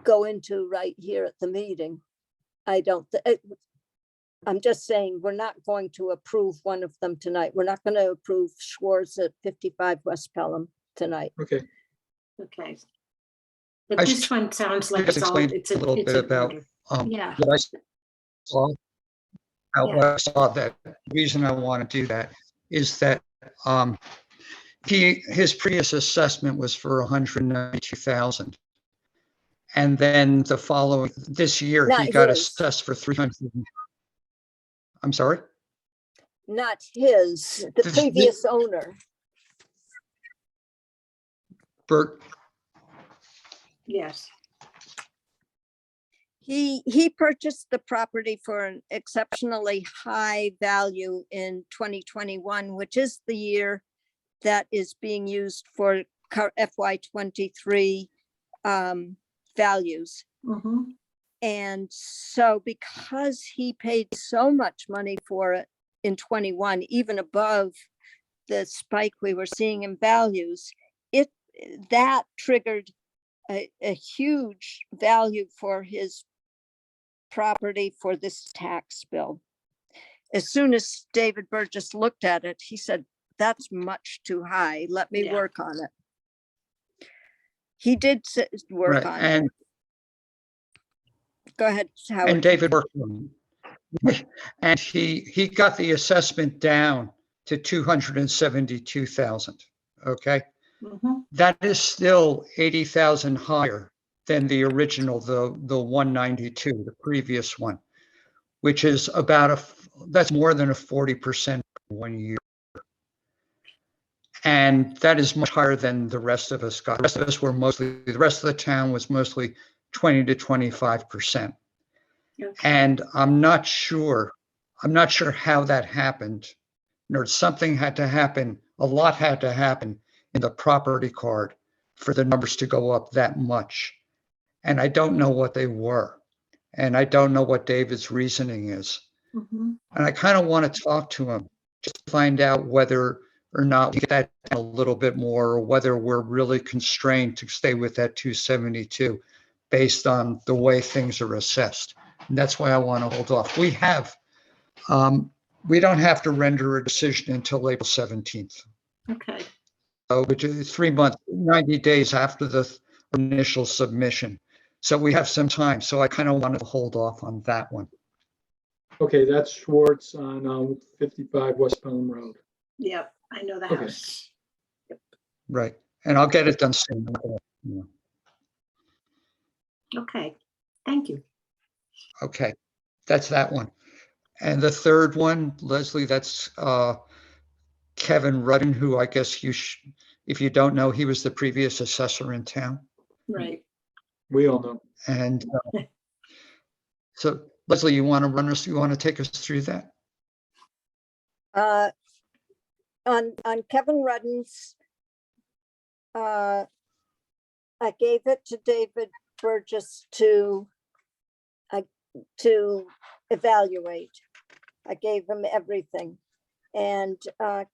go into right here at the meeting. I'm just saying, we're not going to approve one of them tonight. We're not going to approve Schwartz at 55 West Pelham tonight. Okay, Okay. But I this one sounds like just it's all, explained it's a little it's bit in about order. what Yeah. I saw. Yeah. What I saw, that the reason I want to do that is that his previous assessment was for 192,000. And then this year, Not he got his. assessed for 300. I'm sorry? Not his, the This- previous owner. Bert, Yes. He purchased the property for an exceptionally high value in 2021, which is the year that is being used for FY23 values. Mhm. And so because he paid so much money for it in 21, even above the spike we were seeing in values, that triggered a huge value for his property for this tax bill. As soon as David Burgess looked at it, he said, that's much too high. Let me Yeah. work on it. He did work right, on it. and Go ahead, Howard. David worked on it. And he got the assessment down to 272,000. Okay, Mhm. that is still 80,000 higher than the original, the 192, the previous one, which is that's more than a 40% in 1 year. And that is much higher than the rest of us got. The rest of us were the rest of the town was mostly 20 to 25%. Okay. And I'm not sure how that happened. Something had to happen, a lot had to happen in the property card for the numbers to go up that much. And I don't know what they were. And I don't know what David's reasoning is. Mhm. And I kind of want to talk to him just to find out whether or not we get that down a little bit more, or whether we're really constrained to stay with that 272 based on the way things are assessed. And that's why I want to hold off. We don't have to render a decision until April 17th. Okay. So, which is 3 months, 90 days after the initial submission. So we have some time. So I kind of wanted to hold off on that one. Okay, that's Schwartz on 55 West Pelham Road. Yep. I know the Okay. house. Right. And I'll get it done soon. Okay. Thank you. Okay. That's that one. And the third one, Leslie, that's Kevin Rudden, who I guess if you don't know, he was the previous assessor in town. Right. We all know. And so Leslie, you want to take us through that? On Kevin Rudden's, I gave it to David Burgess to evaluate. I gave him everything. And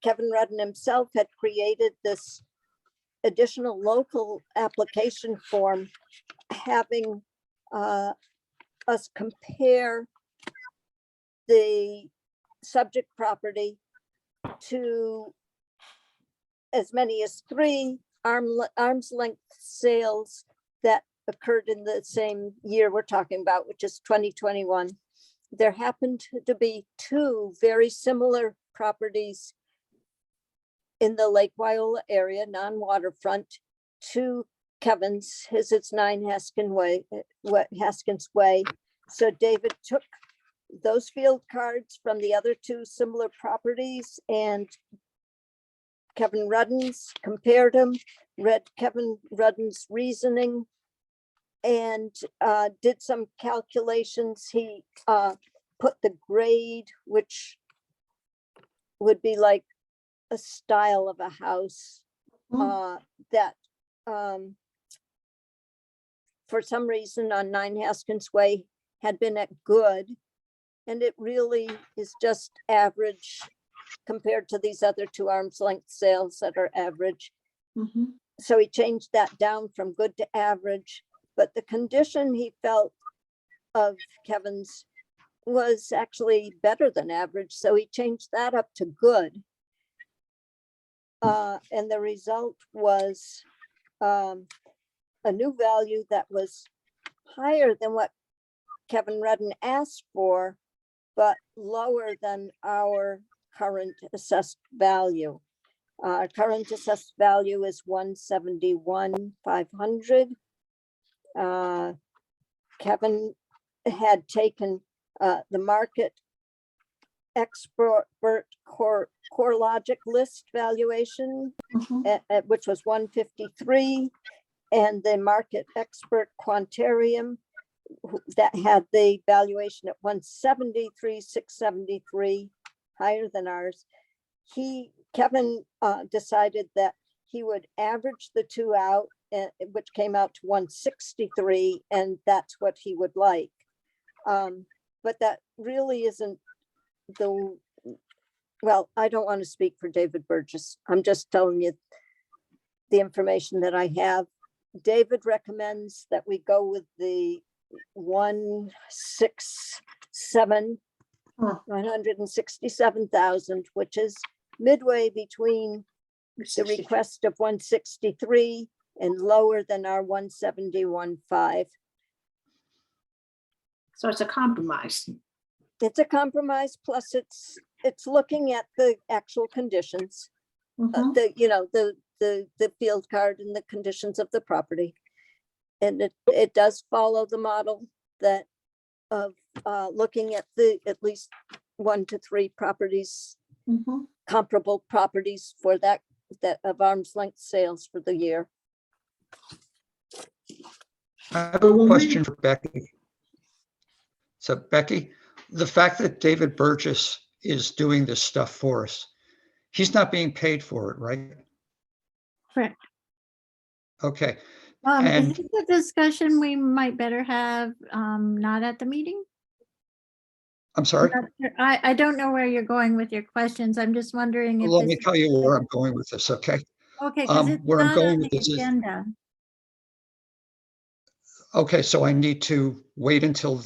Kevin Rudden himself had created this additional local application form, having us compare the subject property to as many as 3 arm's length sales that occurred in the same year we're talking about, which is 2021. There happened to be 2 very similar properties in the Lake Wyola area, non-waterfront, to Kevin's. His, it's 9 Haskins Way. So David took those field cards from the other 2 similar properties and Kevin Rudden's, compared them, read Kevin Rudden's reasoning, and did some calculations. He put the grade, which would be like a style of a house that for some reason on 9 Haskins Way had been at good, and it really is just average compared to these other 2 arm's length sales that are average. Mhm. So he changed that down from good to average, but the condition he felt of Kevin's was actually better than average. So he changed that up to good. And the result was a new value that was higher than what Kevin Rudden asked for, but lower than our current assessed value. Current assessed value is 171,500. Kevin had taken the market expert core logic list valuation, Mhm. which was 153, and the market expert quantarium that had the valuation at 173,673, higher than ours. Kevin decided that he would average the two out, which came out to 163, and that's what he would like. But that really isn't well, I don't want to speak for David Burgess. I'm just telling you the information that I have. David recommends that we go with the 167,000, which is midway between the request of 163 and lower than our 171.5. So it's a compromise. It's a compromise, plus it's looking at the actual conditions, Mhm. the field card and the conditions of the property. And it does follow the model that of looking at at least 1 to 3 properties, Mhm. comparable properties for that of arm's length sales for the year. I have a question for Becky. So Becky, the fact that David Burgess is doing this stuff for us, he's not being paid for it, right? Correct. Okay, Is And- this a discussion we might better have, not at the meeting? I'm sorry. I don't know where you're going with your questions. I'm just wondering if Let this me is- tell you where I'm going with this, okay? Okay, because it's where I'm not going on with the this is- agenda. Okay, so I need to wait until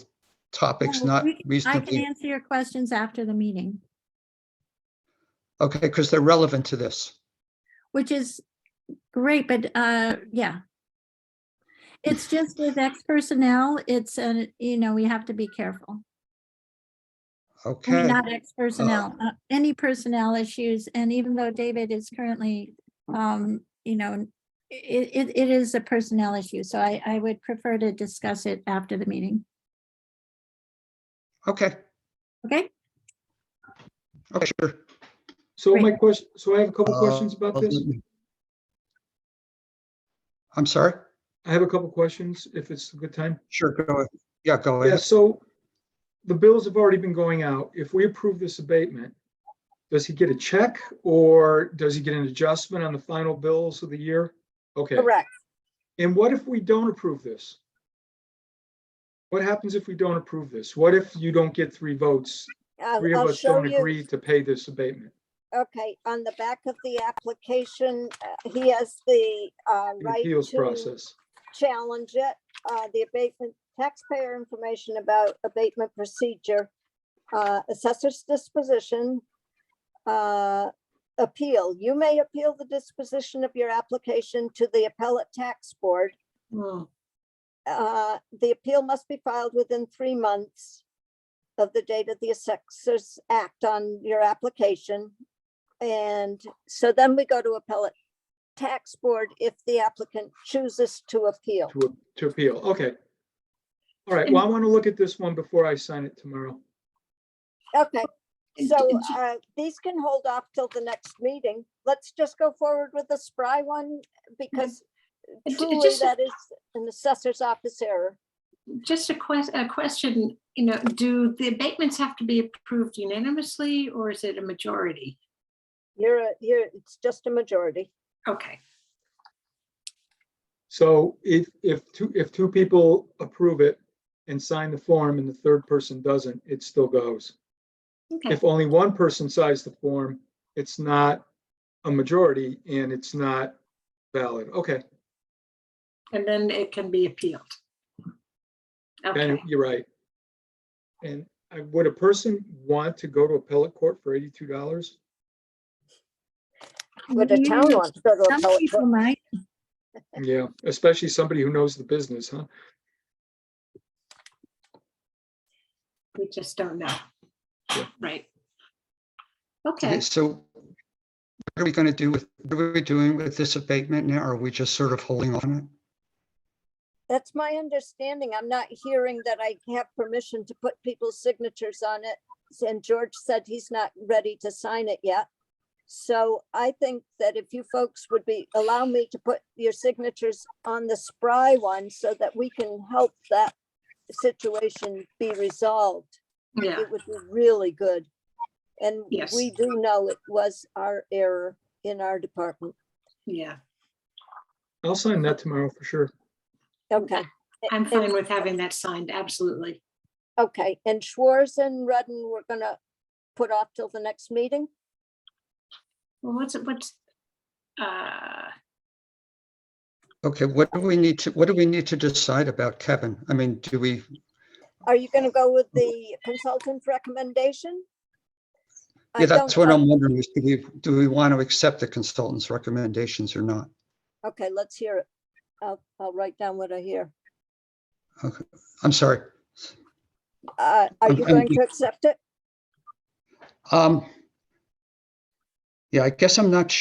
topics No, not I can reasonably, answer your questions after the meeting, okay, because they're relevant to this. which is great, but yeah. It's just with ex personnel, it's we have to be careful. I mean, Okay, not ex personnel, any personnel issues, and even though David is currently, it is a personnel issue, so I would prefer to discuss it after the meeting, okay, okay? sure. So Great. my question, so I have a couple questions about this. I'm sorry? I have a couple questions, if it's a good time. Sure, go ahead. Yeah, go Yeah, ahead. so the bills have already been going out. If we approve this abatement, does he get a check or does he get an adjustment on the final bills of the year? Okay. Correct. And what if we don't approve this? What happens if we don't approve this? What if you don't get 3 votes? 3 of I'll us show don't you. agree to pay this abatement. Okay, on the back of the application, he has the The right appeals to process. challenge it. The abatement, taxpayer information about abatement procedure, assessor's disposition, appeal. You may appeal the disposition of your application to the appellate tax board. Mm. The appeal must be filed within 3 months of the date of the assessors act on your application. And so then we go to appellate tax board if the applicant chooses to appeal. To appeal, okay. All right, well, I want to look at this one before I sign it tomorrow. Okay, so these can hold off till the next meeting. Let's just go forward with the Spry one because truly Just- that is an assessor's office error. Just a question, do the abatements have to be approved unanimously or is it a majority? It's just a majority. Okay, So if 2 people approve it and sign the form and the 3rd person doesn't, it still goes. okay. If only 1 person signs the form, it's not a majority and it's not valid. Okay, And then it can be appealed. then Okay, you're right. And would a person want to go to appellate court for $82? Would a town want to go to Some appellate people court? might. Yeah, especially somebody who knows the business, huh? we just don't know. Yeah. Right. Okay, Okay, so are we going to do with, what are we doing with this abatement now? Are we just sort of holding on it? That's my understanding. I'm not hearing that I have permission to put people's signatures on it. And George said he's not ready to sign it yet. So I think that if you folks would allow me to put your signatures on the Spry one so that we can help that situation be resolved, Yeah, it would be really good. And Yes. we do know it was our error in our department. yeah. I'll sign that tomorrow for sure. Okay. I'm And- fine with having that signed, absolutely. Okay, and Schwartz and Rudden, we're gonna put off till the next meeting? Well, uh, Okay, what do we need to decide about Kevin? I mean, do we, Are you gonna go with the consultant's recommendation? I yeah, that's don't what know. I'm wondering is do we want to accept the consultant's recommendations or not? Okay, let's hear it. I'll write down what I hear. Okay, I'm sorry. Are you going to accept it? Yeah, I guess I'm not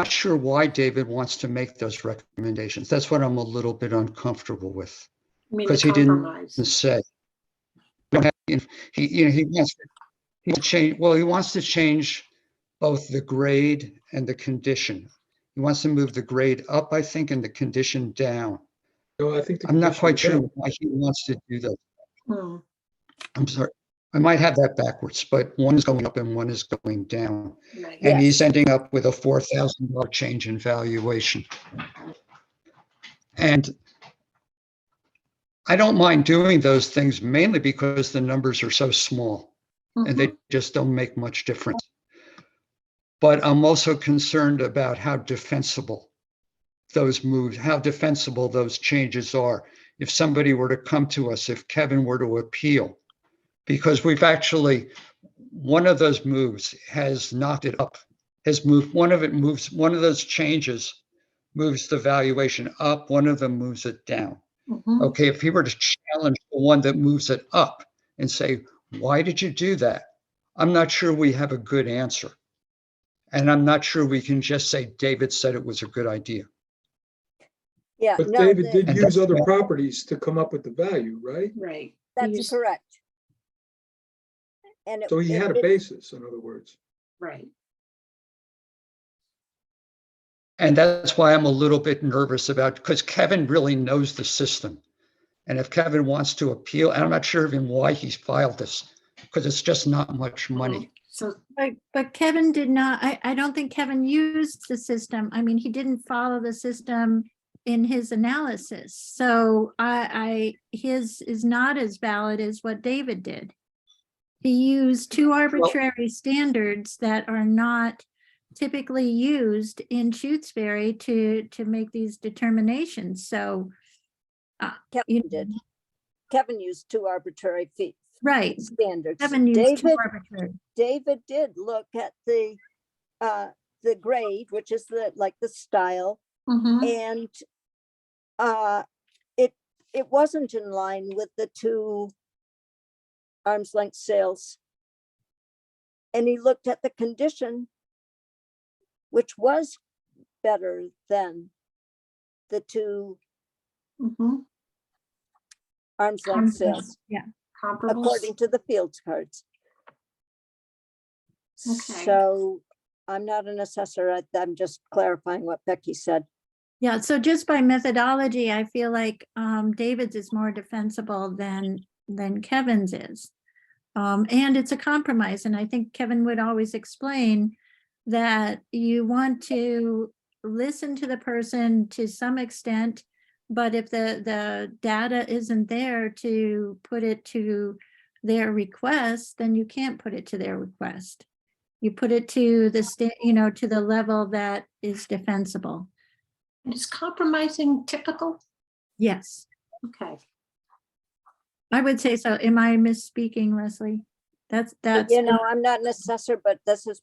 sure why David wants to make those recommendations. That's what I'm a little bit uncomfortable with. I mean, Because the he didn't compromise. say. He wants to change, well, he wants to change both the grade and the condition. He wants to move the grade up, I think, and the condition down. So I think the I'm not condition quite is sure up. why he wants to do that. Hmm. I'm sorry. I might have that backwards, but one is going up and one is going down. Right. And he's Yes. ending up with a $4,000 change in valuation. And I don't mind doing those things mainly because the numbers are so small and they just don't make much difference. But I'm also concerned about how defensible those moves, how defensible those changes are. If somebody were to come to us, if Kevin were to appeal, because we've actually, one of those moves has knocked it up, has moved, one of those changes moves the valuation up, one of them moves it down. Mhm. Okay, if he were to challenge the one that moves it up and say, why did you do that? I'm not sure we have a good answer. And I'm not sure we can just say, David said it was a good idea. Yeah, But no, David did And use that's other why- properties to come up with the value, right? Right. that's Use- correct. And So he had a basis, in other words. Right. And that's why I'm a little bit nervous about, because Kevin really knows the system. And if Kevin wants to appeal, and I'm not sure even why he's filed this, because it's just not much money. So, But Kevin did not, I don't think Kevin used the system. I mean, he didn't follow the system in his analysis. So his is not as valid as what David did. He used two arbitrary standards that are not typically used in Shutesbury to make these determinations. So, you Kevin did. Kevin used two arbitrary right, standards. Kevin used two David, arbitrary. David did look at the grade, which is like the style, mhm. and it wasn't in line with the two arm's length sales. And he looked at the condition, which was better than the two Mhm. arm's length sales, Comparables. according to the fields cards. Okay. So I'm not an assessor. I'm just clarifying what Becky said. Yeah, so just by methodology, I feel like David's is more defensible than Kevin's is. And it's a compromise, and I think Kevin would always explain that you want to listen to the person to some extent, but if the data isn't there to put it to their request, then you can't put it to their request. You put it to the to the level that is defensible. And is compromising typical? Yes, Okay. I would say so. Am I misspeaking, Leslie? That's You know, I'm not an assessor, but this is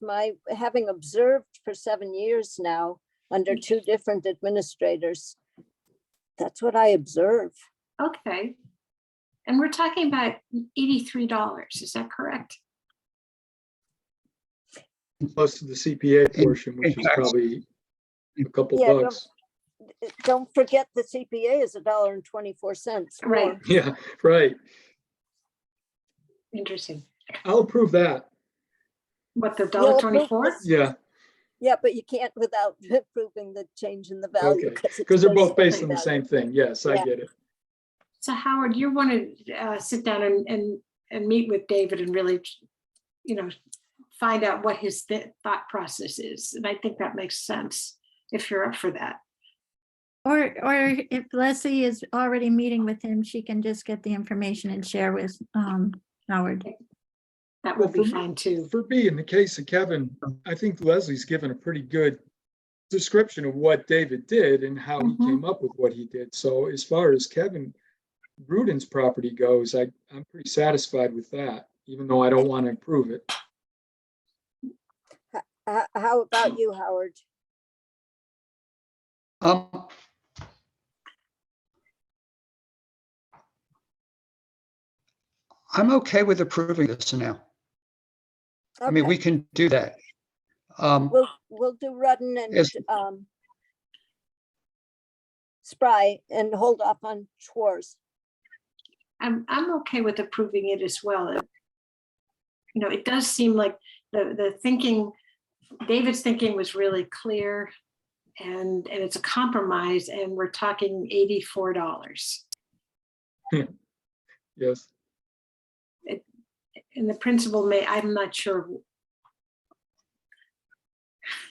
having observed for 7 years now under two different administrators. That's what I observe. Okay. And we're talking about $83, is that correct? Plus the CPA portion, which is probably a couple Yeah, bucks. Don't forget the CPA is $1.24 Right. more. Yeah, right. Interesting. I'll approve that. What, the You'll approve $1.24? this- Yeah, Yeah, but you can't without approving the change in the value. okay. it's Because they're both based based on the value. same thing. Yes, I Yeah. get it. So Howard, you want to sit down and meet with David and really, find out what his thought process is. And I think that makes sense if you're up for that. Or if Leslie is already meeting with him, she can just get the information and share with Howard. That Well, would be for me- fine too. For me, in the case of Kevin, I think Leslie's given a pretty good description of what David did and how he Mhm. came up with what he did. So as far as Kevin Rudin's property goes, I'm pretty satisfied with that, even though I don't want to improve it. How about you, Howard? Um, I'm okay with approving this now. I mean, Okay, we can do that. we'll do Rudden and Yes. Spry and hold off on Schwartz. I'm okay with approving it as well. It does seem like the thinking, David's thinking was really clear, and it's a compromise, and we're talking $84. Yes. And the principal I'm not sure.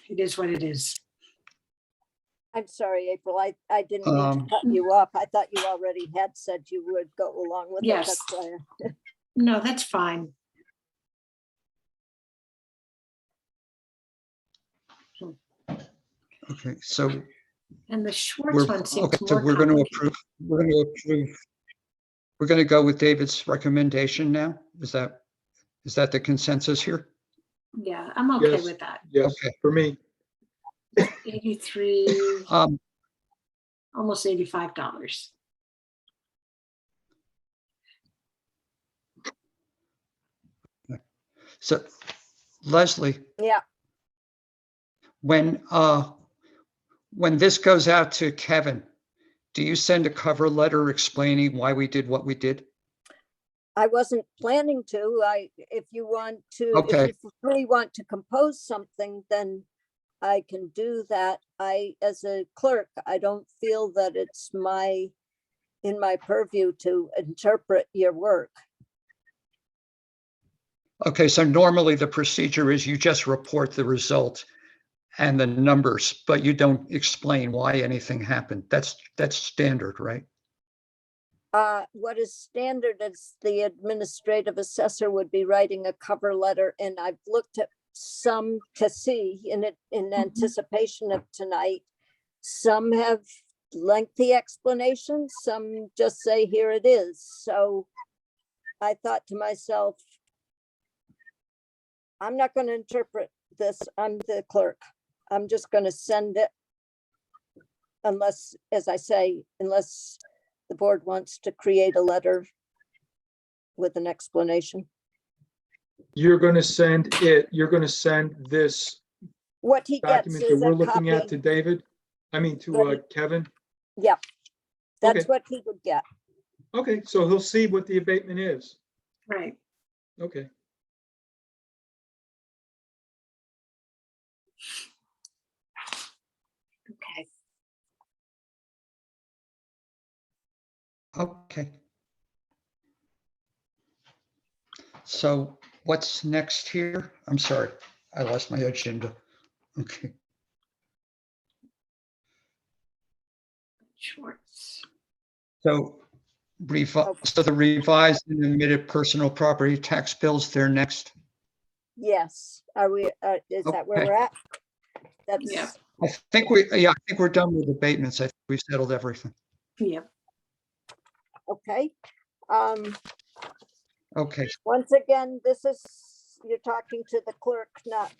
It is what it is. I'm sorry, April, I didn't mean to cut you off. I thought you already had said you would go along with it. Yes. That's why No, that's fine. Okay, so And the Schwartz we're, one seems okay, so more we're going to complicated. approve, we're going to go with David's recommendation now? Is that the consensus here? Yeah, I'm okay Yes. with that. Yes, Okay. for me. 83, Um, almost $85. so Leslie, yeah, when this goes out to Kevin, do you send a cover letter explaining why we did what we did? I wasn't planning to. If you want to, Okay. if you really want to compose something, then I can do that. As a clerk, I don't feel that it's in my purview to interpret your work. Okay, so normally the procedure is you just report the result and the numbers, but you don't explain why anything happened. That's standard, right? What is standard is the administrative assessor would be writing a cover letter, and I've looked at some to see in anticipation of tonight. Some have lengthy explanations, some just say, here it is. So I thought to myself, I'm not going to interpret this. I'm the clerk. I'm just going to send it unless, as I say, unless the board wants to create a letter with an explanation. You're going to send this What he gets document that is we're a looking at copy. to David? I mean, to Right. Kevin? Yeah, that's Okay. what he would get. Okay, so he'll see what the abatement is. Right. Okay. Okay. Okay. So what's next here? I'm sorry, I lost my agenda. Okay, Schwartz. so so the revised and admitted personal property tax bills, they're next. Yes, are we, is that where Okay. we're at? That's, Yeah. I think we're done with abatements. I think we settled everything. Yep. okay. Okay, Once again, you're talking to the clerk, not.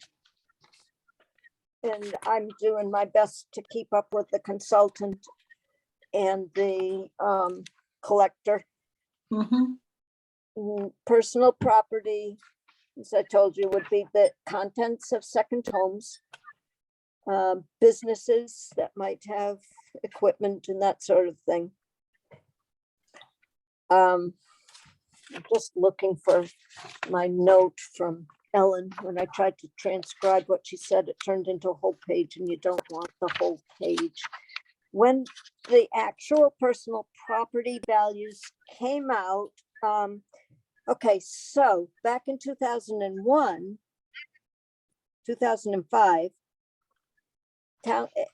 And I'm doing my best to keep up with the consultant and the collector. Mhm. Personal property, as I told you, would be the contents of second homes. Businesses that might have equipment and that sort of thing. I'm just looking for my note from Ellen. When I tried to transcribe what she said, it turned into a whole page, and you don't want the whole page. When the actual personal property values came out, okay, so back in 2001, 2005,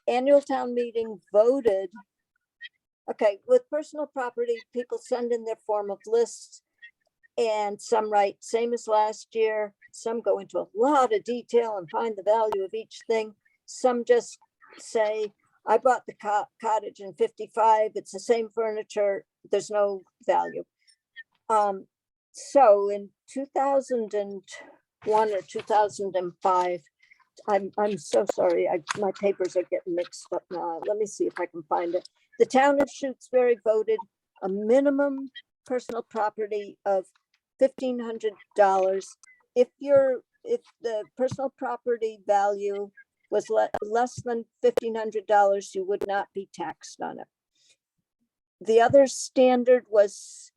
annual town meeting voted. Okay, with personal property, people send in their form of lists, and some write same as last year. Some go into a lot of detail and find the value of each thing. Some just say, I bought the cottage in 55. It's the same furniture. There's no value. So in 2001 or 2005, I'm so sorry. My papers are getting mixed up now. Let me see if I can find it. The town of Shutesbury voted a minimum personal property of $1,500. If the personal property value was less than $1,500, you would not be taxed on it. The other standard was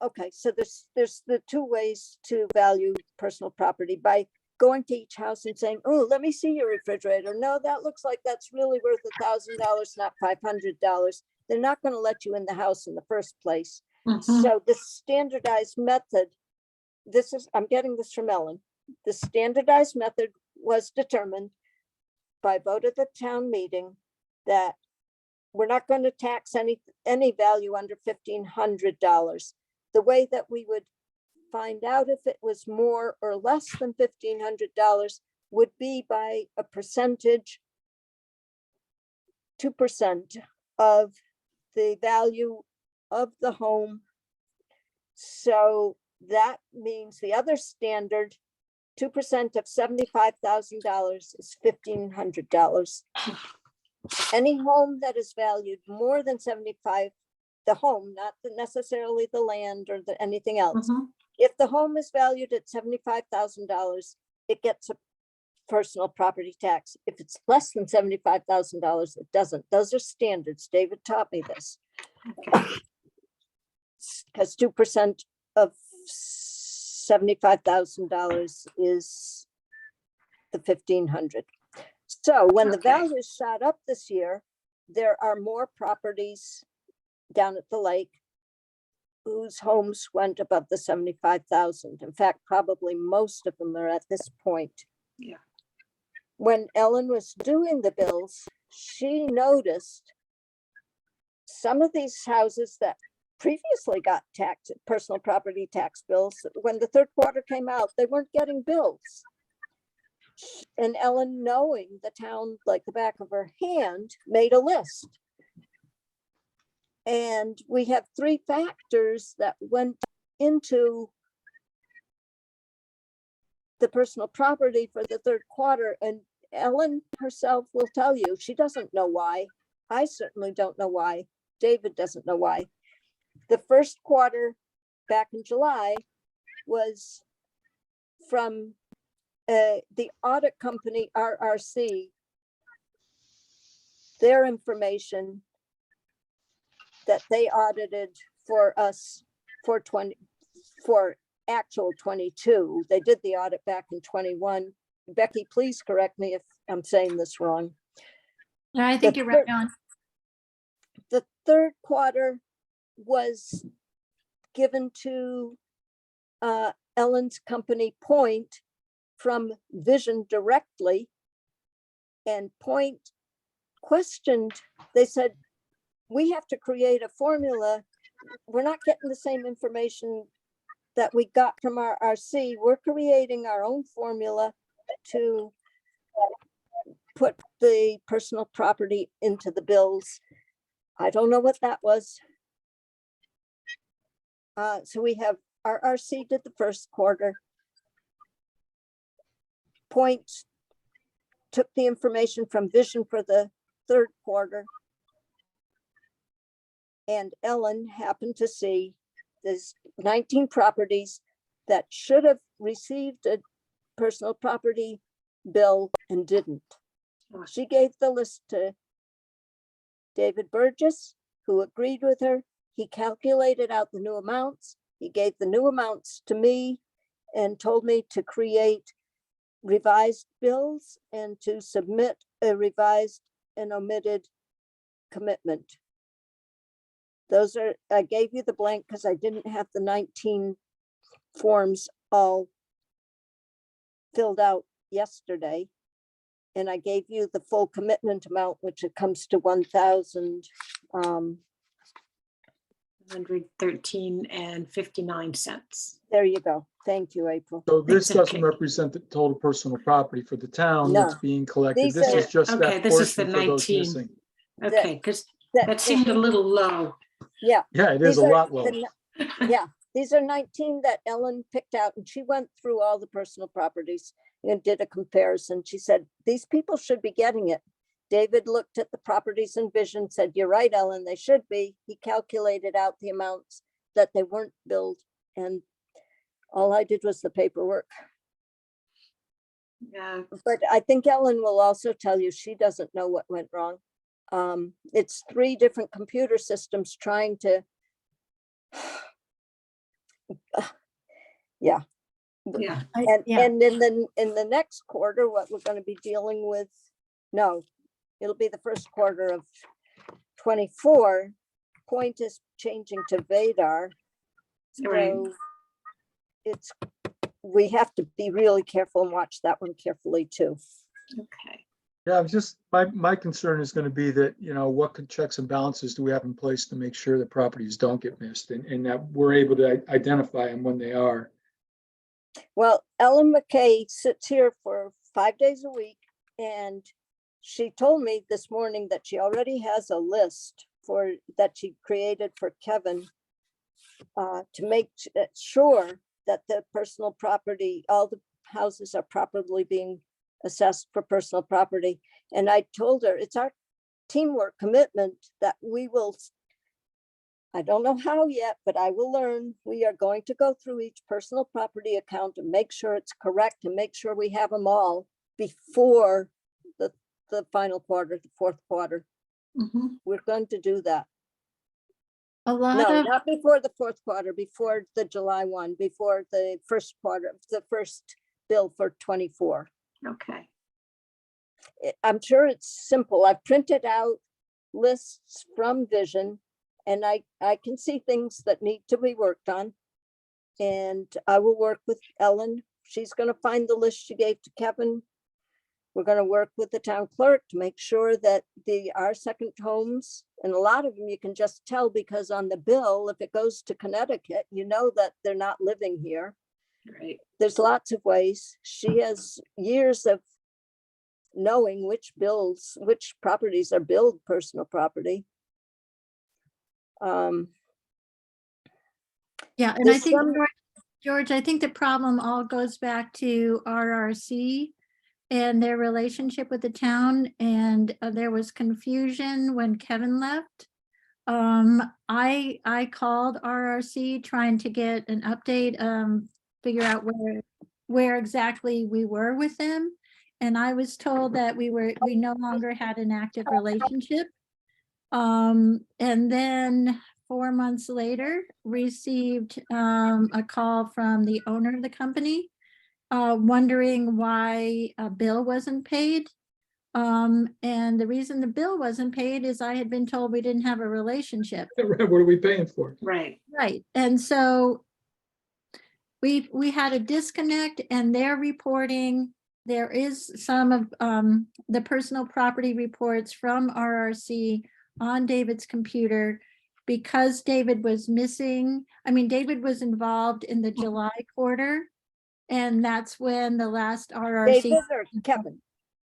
okay, so there's the two ways to value personal property: by going to each house and saying, oh, let me see your refrigerator. No, that looks like that's really worth $1,000, not $500. They're not going to let you in the house in the first place. Mhm. So the standardized method, I'm getting this from Ellen. The standardized method was determined by vote at the town meeting that we're not going to tax any value under $1,500. The way that we would find out if it was more or less than $1,500 would be by a percentage, 2% of the value of the home. So that means the other standard, 2% of $75,000 is $1,500. Any home that is valued more than 75, the home, not necessarily the land or anything else. Mhm. If the home is valued at $75,000, it gets a personal property tax. If it's less than $75,000, it doesn't. Those are standards. David taught me this. Because 2% of $75,000 is the $1,500. So when the Okay. values shot up this year, there are more properties down at the lake whose homes went above the 75,000. In fact, probably most of them are at this point. Yeah. When Ellen was doing the bills, she noticed some of these houses that previously got personal property tax bills, when the third quarter came out, they weren't getting bills. And Ellen, knowing the town like the back of her hand, made a list. And we have 3 factors that went into the personal property for the third quarter. And Ellen herself will tell you, she doesn't know why. I certainly don't know why. David doesn't know why. The first quarter back in July was from the audit company, RRC, their information that they audited for us for actual 22. They did the audit back in 21. Becky, please correct me if I'm saying this wrong. No, I think you're right on. The third quarter was given to Ellen's company Point from Vision directly, and Point questioned. They said, we have to create a formula. We're not getting the same information that we got from our RC. We're creating our own formula to put the personal property into the bills. I don't know what that was. So we have our RC did the first quarter. Point took the information from Vision for the third quarter. and Ellen happened to see there's 19 properties that should have received a personal property bill and didn't. She gave the list to David Burgess, who agreed with her. He calculated out the new amounts. He gave the new amounts to me and told me to create revised bills and to submit a revised and omitted commitment. Those are, I gave you the blank because I didn't have the 19 forms all filled out yesterday. And I gave you the full commitment amount, which it comes to 1,000. 113 and 59 cents. There you go. Thank you, April. So this It's doesn't okay. represent the total personal property for the town No. that's being collected. These This are- is just Okay, that this is the portion for those 19. missing. Okay, because That- that seemed a little low. Yeah. Yeah, it is a these are lot lower. Yeah, these are 19 that Ellen picked out, and she went through all the personal properties and did a comparison. She said, these people should be getting it. David looked at the properties and vision, said, you're right, Ellen, they should be. He calculated out the amounts that they weren't billed, and all I did was the paperwork. Yeah, But I think Ellen will also tell you she doesn't know what went wrong. It's 3 different computer systems trying to, yeah. yeah. And in the next quarter, what we're going to be dealing with, no, it'll be the first quarter of 24. Point is changing to Vadar. Right. So it's, we have to be really careful and watch that one carefully too. Okay. Yeah, I'm just, my concern is going to be that, you know, what checks and balances do we have in place to make sure that properties don't get missed and that we're able to identify them when they are. Well, Ellen McKay sits here for 5 days a week, and she told me this morning that she already has a list that she created for Kevin to make sure that the personal property, all the houses are properly being assessed for personal property. And I told her it's our teamwork commitment that we will, I don't know how yet, but I will learn. We are going to go through each personal property account and make sure it's correct and make sure we have them all before the final quarter, the 4th quarter. Mhm. We're going to do that. A lot No, of, not before the 4th quarter, before the July 1, before the first quarter, the first bill for 24. Okay. I'm sure it's simple. I've printed out lists from Vision, and I can see things that need to be worked on. And I will work with Ellen. She's going to find the list she gave to Kevin. We're going to work with the town clerk to make sure that our second homes, and a lot of them you can just tell because on the bill, if it goes to Connecticut, you know that they're not living here. Right. There's lots of ways. She has years of knowing which properties are billed personal property. yeah, and I there's think, some- George, I think the problem all goes back to RRC and their relationship with the town, and there was confusion when Kevin left. I called RRC trying to get an update, figure out where exactly we were with them. And I was told that we no longer had an active relationship. And then 4 months later, received a call from the owner of the company, wondering why a bill wasn't paid. And the reason the bill wasn't paid is I had been told we didn't have a relationship. What are we paying for? Right. Right, and so we had a disconnect, and they're reporting, there is some of the personal property reports from RRC on David's computer because David was missing. I mean, David was involved in the July quarter, and that's when the last RRC. David or Kevin?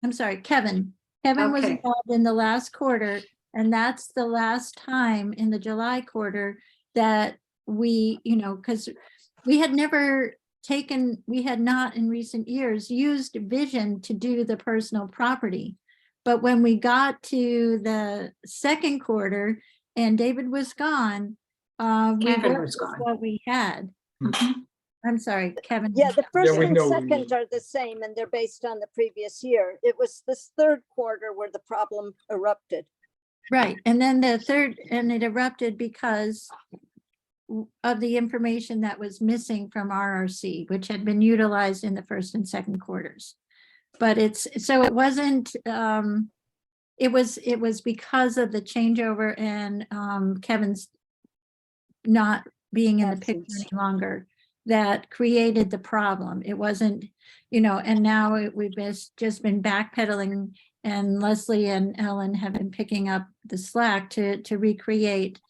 I'm sorry, Kevin. Kevin was Okay. involved in the last quarter, and that's the last time in the July quarter that we, because we had not in recent years used Vision to do the personal property. But when we got to the second quarter, and David was gone, we Kevin worked was with gone. what we had. Mhm. I'm sorry, Kevin. Yeah, the first we and know what you second mean. are the same and they're based on the previous year. It was this third quarter where the problem erupted. Right, and then the third, and it erupted because of the information that was missing from RRC, which had been utilized in the first and second quarters. But so it wasn't, it was because of the changeover and Kevin's not being in the picture Absence. any longer that created the problem. It wasn't, and now we've just been backpedaling, and Leslie and Ellen have been picking up the slack to recreate.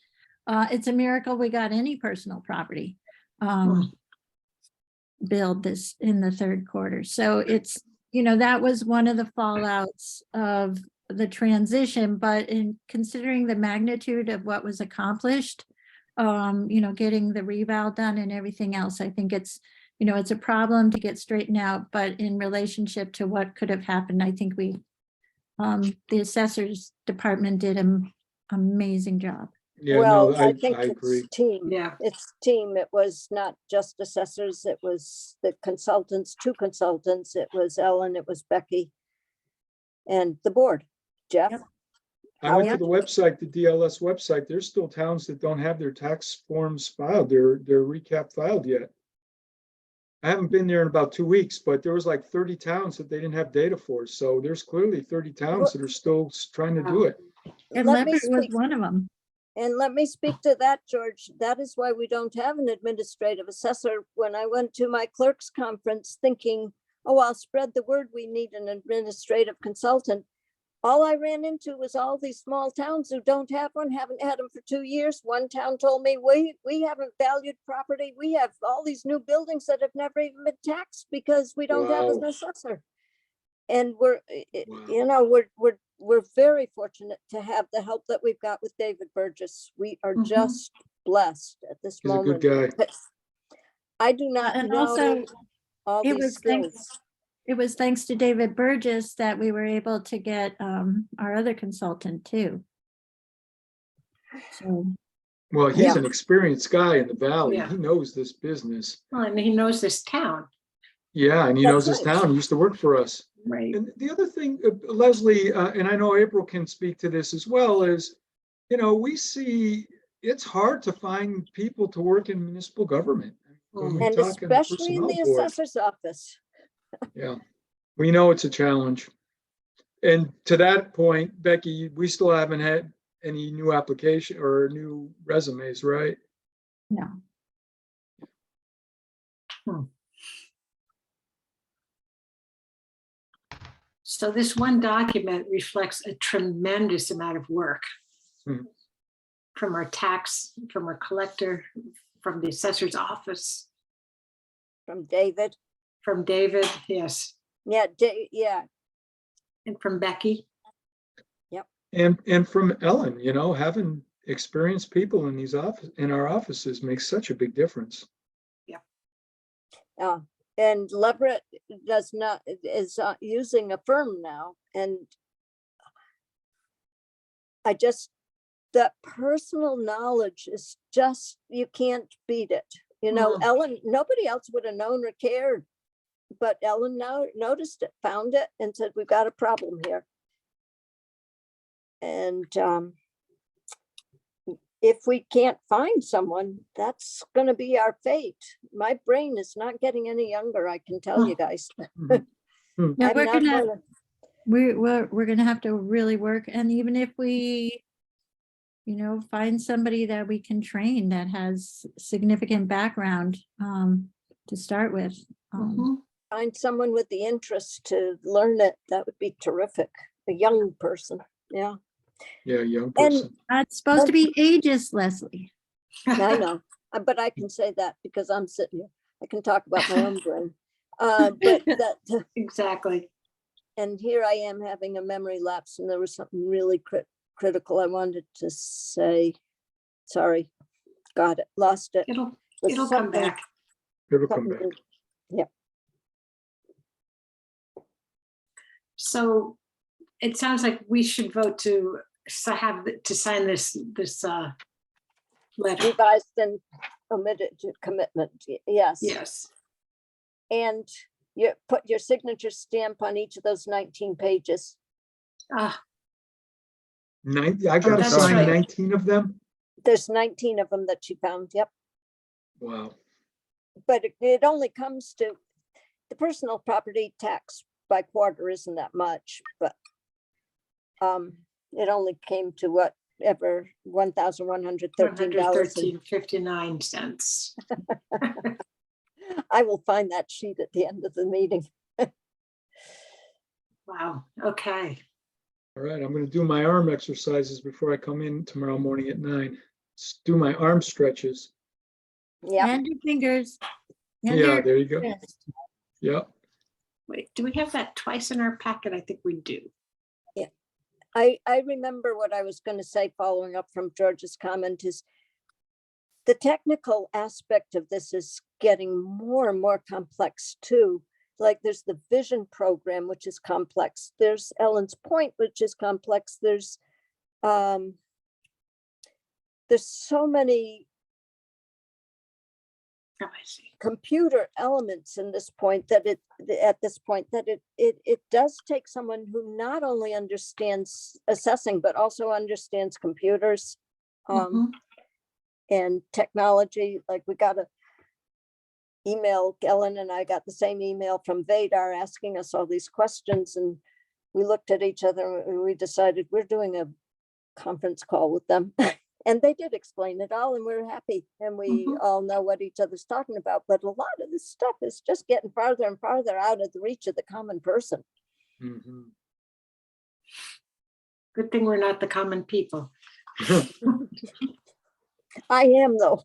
It's a miracle we got any personal property billed this in the third quarter. So it's, that was one of the fallouts of the transition, but in considering the magnitude of what was accomplished, getting the reval done and everything else, I think it's a problem to get straightened out, but in relationship to what could have happened, I think the assessors department did an amazing job. Yeah, Well, no, I think I agree. it's team. Yeah. It's team. It was not just assessors. It was the consultants, two consultants. It was Ellen, it was Becky. And the board, Jeff. Yep. I went to Howard? the website, the DLS website. There's still towns that don't have their tax forms filed, their recap filed yet. I haven't been there in about 2 weeks, but there was like 30 towns that they didn't have data for. So there's clearly 30 towns that are still trying to do it. And Let me Leverett was speak. one of them. And let me speak to that, George. That is why we don't have an administrative assessor. When I went to my clerk's conference thinking, oh, I'll spread the word, we need an administrative consultant. All I ran into was all these small towns who don't have one, haven't had them for 2 years. One town told me, we haven't valued property. We have all these new buildings that have never even been taxed because we don't have an Wow. assessor. And we're, Wow. we're very fortunate to have the help that we've got with David Burgess. We are Mhm. just blessed at this He's a moment. good guy. But I do not And know also, all it these was thanks- skills. it was thanks to David Burgess that we were able to get our other consultant too. So, Well, he's Yeah. an experienced guy in the valley. Yeah. He knows this business. Well, and he knows this town, Yeah, and he That's knows his right. town. He used to work for us. right? And the other thing, Leslie, and I know April can speak to this as well, is, we see it's hard to find people to work in municipal government. When we And talk in the especially in the personnel board, assessor's office. yeah, we know it's a challenge. And to that point, Becky, we still haven't had any new application or new resumes, right? no. So this one document reflects a tremendous amount of work Hmm. from our collector, from the assessor's office, From David. from David, yes, Yeah, yeah, and from Becky. And from Ellen, having experienced people in in our offices makes such a big difference. and Leverett is using a firm now, and that personal knowledge is just, you can't beat it. Mm. Ellen, nobody else would have known or cared, but Ellen now noticed it, found it, and said, we've got a problem here. And if we can't find someone, that's going to be our fate. My brain is not getting any younger, I can tell you guys. No, I'm we're not gonna, gonna- we're gonna have to really work, and even if we, find somebody that we can train that has significant background to start with. Mhm. find someone with the interest to learn it, that would be terrific. A young person, yeah, Yeah, young And- person. It's supposed to be ages, Leslie. I know, but I can say that because I'm sitting here. I can talk about my own brain. But that, Exactly. and here I am having a memory lapse, and there was something really critical I wanted to say. Sorry, got it, lost it. It'll Was come something- back. It'll come something back. to- Yeah, So it sounds like we should vote to have to sign this letter. Revised and omitted commitment, yes. Yes. And you put your signature stamp on each of those 19 pages. Ah, I gotta that's sign right. 19 of them? There's 19 of them that she found, yep. Wow. But it only comes to, the personal property tax by quarter isn't that much, but it only came to whatever, $1,113. $113.59. I will find that sheet at the end of the meeting. Wow. Okay. All right, I'm gonna do my arm exercises before I come in tomorrow morning at 9. Do my arm stretches. Yeah, And your fingers. and Yeah, your there you go. wrist. Yep. Wait, do we have that twice in our packet? I think we do. I remember what I was going to say following up from George's comment is the technical aspect of this is getting more and more complex too. Like there's the vision program, which is complex. There's Ellen's Point, which is complex. There's so many Oh, I see. computer elements in this point that it does take someone who not only understands assessing, but also understands computers Mhm. and technology. Like we got a email, Ellen and I got the same email from Vadar asking us all these questions, and we looked at each other and we decided we're doing a conference call with them. And they did explain it all, and we're happy, and we Mhm. all know what each other's talking about. But a lot of this stuff is just getting farther and farther out of the reach of the common person. Mhm. Good thing we're not the common people. I am though.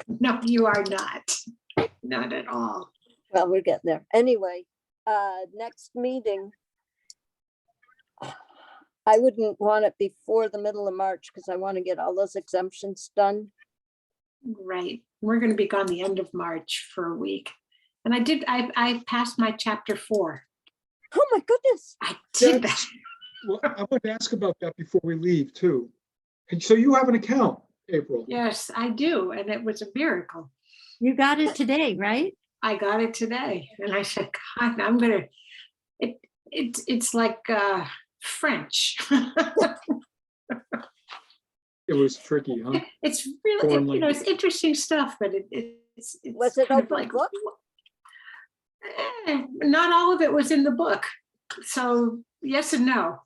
No, you are not. Not at all. Well, we're getting there. Anyway, next meeting. I wouldn't want it before the middle of March because I want to get all those exemptions done. Right. We're going to be gone the end of March for a week. And I passed my chapter 4. Oh my goodness. I did that. That's- Well, I want to ask about that before we leave too. And so you have an account, April? Yes, I do. And it was a miracle. You got it today, right? I got it today. And I said, God, I'm going to, it's like French. It was tricky, huh? It's really, Foreign you know, language. it's interesting stuff, but it's Was it kind of open book? Not all of it was in the book. So yes and no.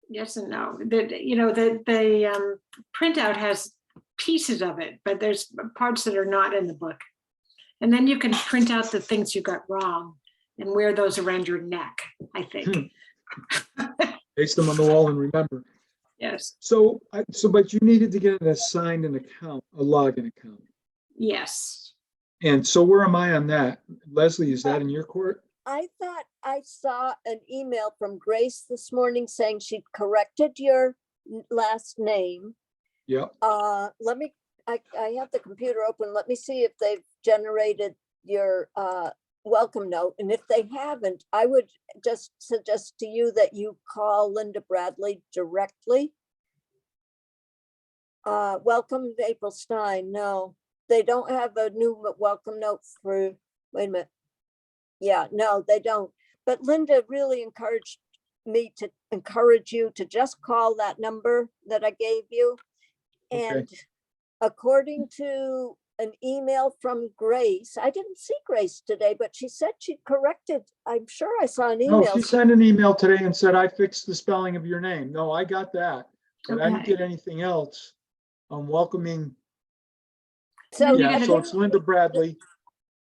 Yes and no. The printout has pieces of it, but there's parts that are not in the book. And then you can print out the things you got wrong and wear those around your neck, I think. Paste them on the wall and remember. Yes. So but you needed to get assigned an account, a login account. Yes. And so where am I on that? Leslie, is that in your court? I thought I saw an email from Grace this morning saying she'd corrected your last name. Yep. I have the computer open. Let me see if they've generated your welcome note. And if they haven't, I would just suggest to you that you call Linda Bradley directly. Welcome April Stein. No, they don't have a new welcome note for, wait a minute. Yeah, no, they don't. But Linda really encouraged me to encourage you to just call that number that I gave you. Okay. And according to an email from Grace, I didn't see Grace today, but she said she corrected. I'm sure I saw an No, email. she sent an email today and said, I fixed the spelling of your name. No, I got that, but I didn't Okay. get anything else. I'm welcoming. So You Yeah, gotta- so it's Linda Bradley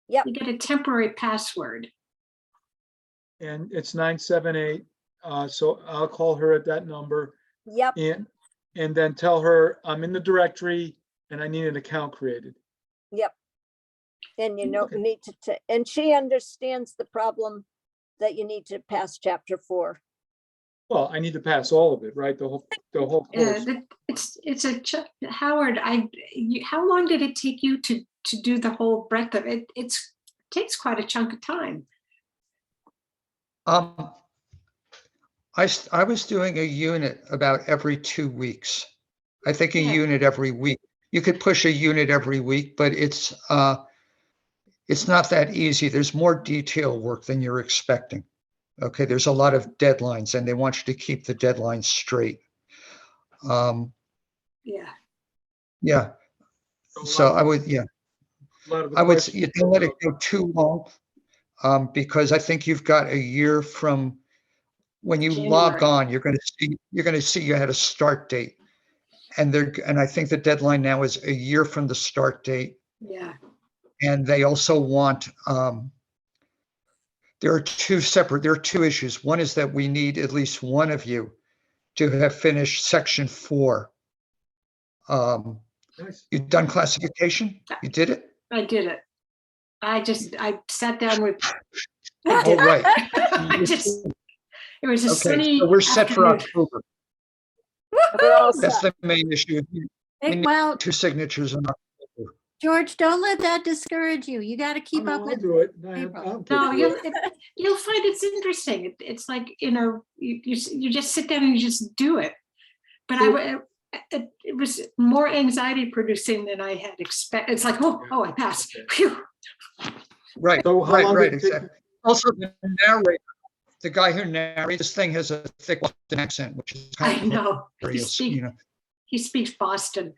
You get a temporary password. and it's 978. So I'll call her at that number yep, and then tell her I'm in the directory and I need an account created. yep. And you know, Okay. need to, and she understands the problem that you need to pass chapter 4. Well, I need to pass all of it, right? The whole course. Howard, how long did it take you to do the whole breadth of it? It takes quite a chunk of time. I was doing a unit about every 2 weeks. I think a Yeah. unit every week. You could push a unit every week, but it's not that easy. There's more detail work than you're expecting. Okay, there's a lot of deadlines and they want you to keep the deadlines straight. Yeah. Yeah, so I would, yeah, A lot of the I would, questions you don't let it go too long. Because I think you've got a year from when you log January. on, you're going to see you had a start date. And I think the deadline now is a year from the start date. Yeah. And they also want, there are two issues. One is that we need at least one of you to have finished section 4. Nice. You've done classification? You did it? I did it. I sat down with. Oh, right. It was a Okay, sunny so we're set for afternoon. October. We're all That's set. the main issue. We need Well, 2 signatures in October. George, don't let that discourage you. You got to keep Oh, up no, with. I'll do it. April. I'll get No, through it. you'll find it's interesting. It's like, you just sit down and you just do it. But it was more anxiety producing than I had expected. It's like, oh, I passed. Phew. Right, So how right, long right, did it take? exactly. Also, the narrator, the guy who narrates this thing has a thick Boston accent, which is I kind of know. hilarious, you know. He speaks Boston.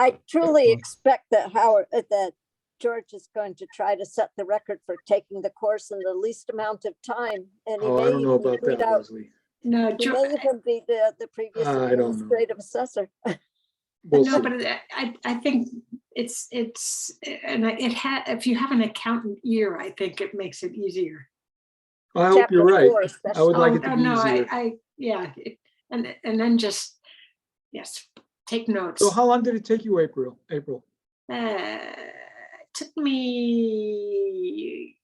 I truly Okay. expect that that George is going to try to set the record for taking the course in the least amount of time. And he Oh, I may don't know even about beat that, out, Leslie. No, he may even beat the previous I don't know. administrative assessor. We'll no, see. but I think it's and it had, if you have an accountant ear, I think it makes it easier. I hope you're Chapter right. 4 I especially. would like it to be no, easier. yeah, and then just, yes, take notes. So how long did it take you, April? It took me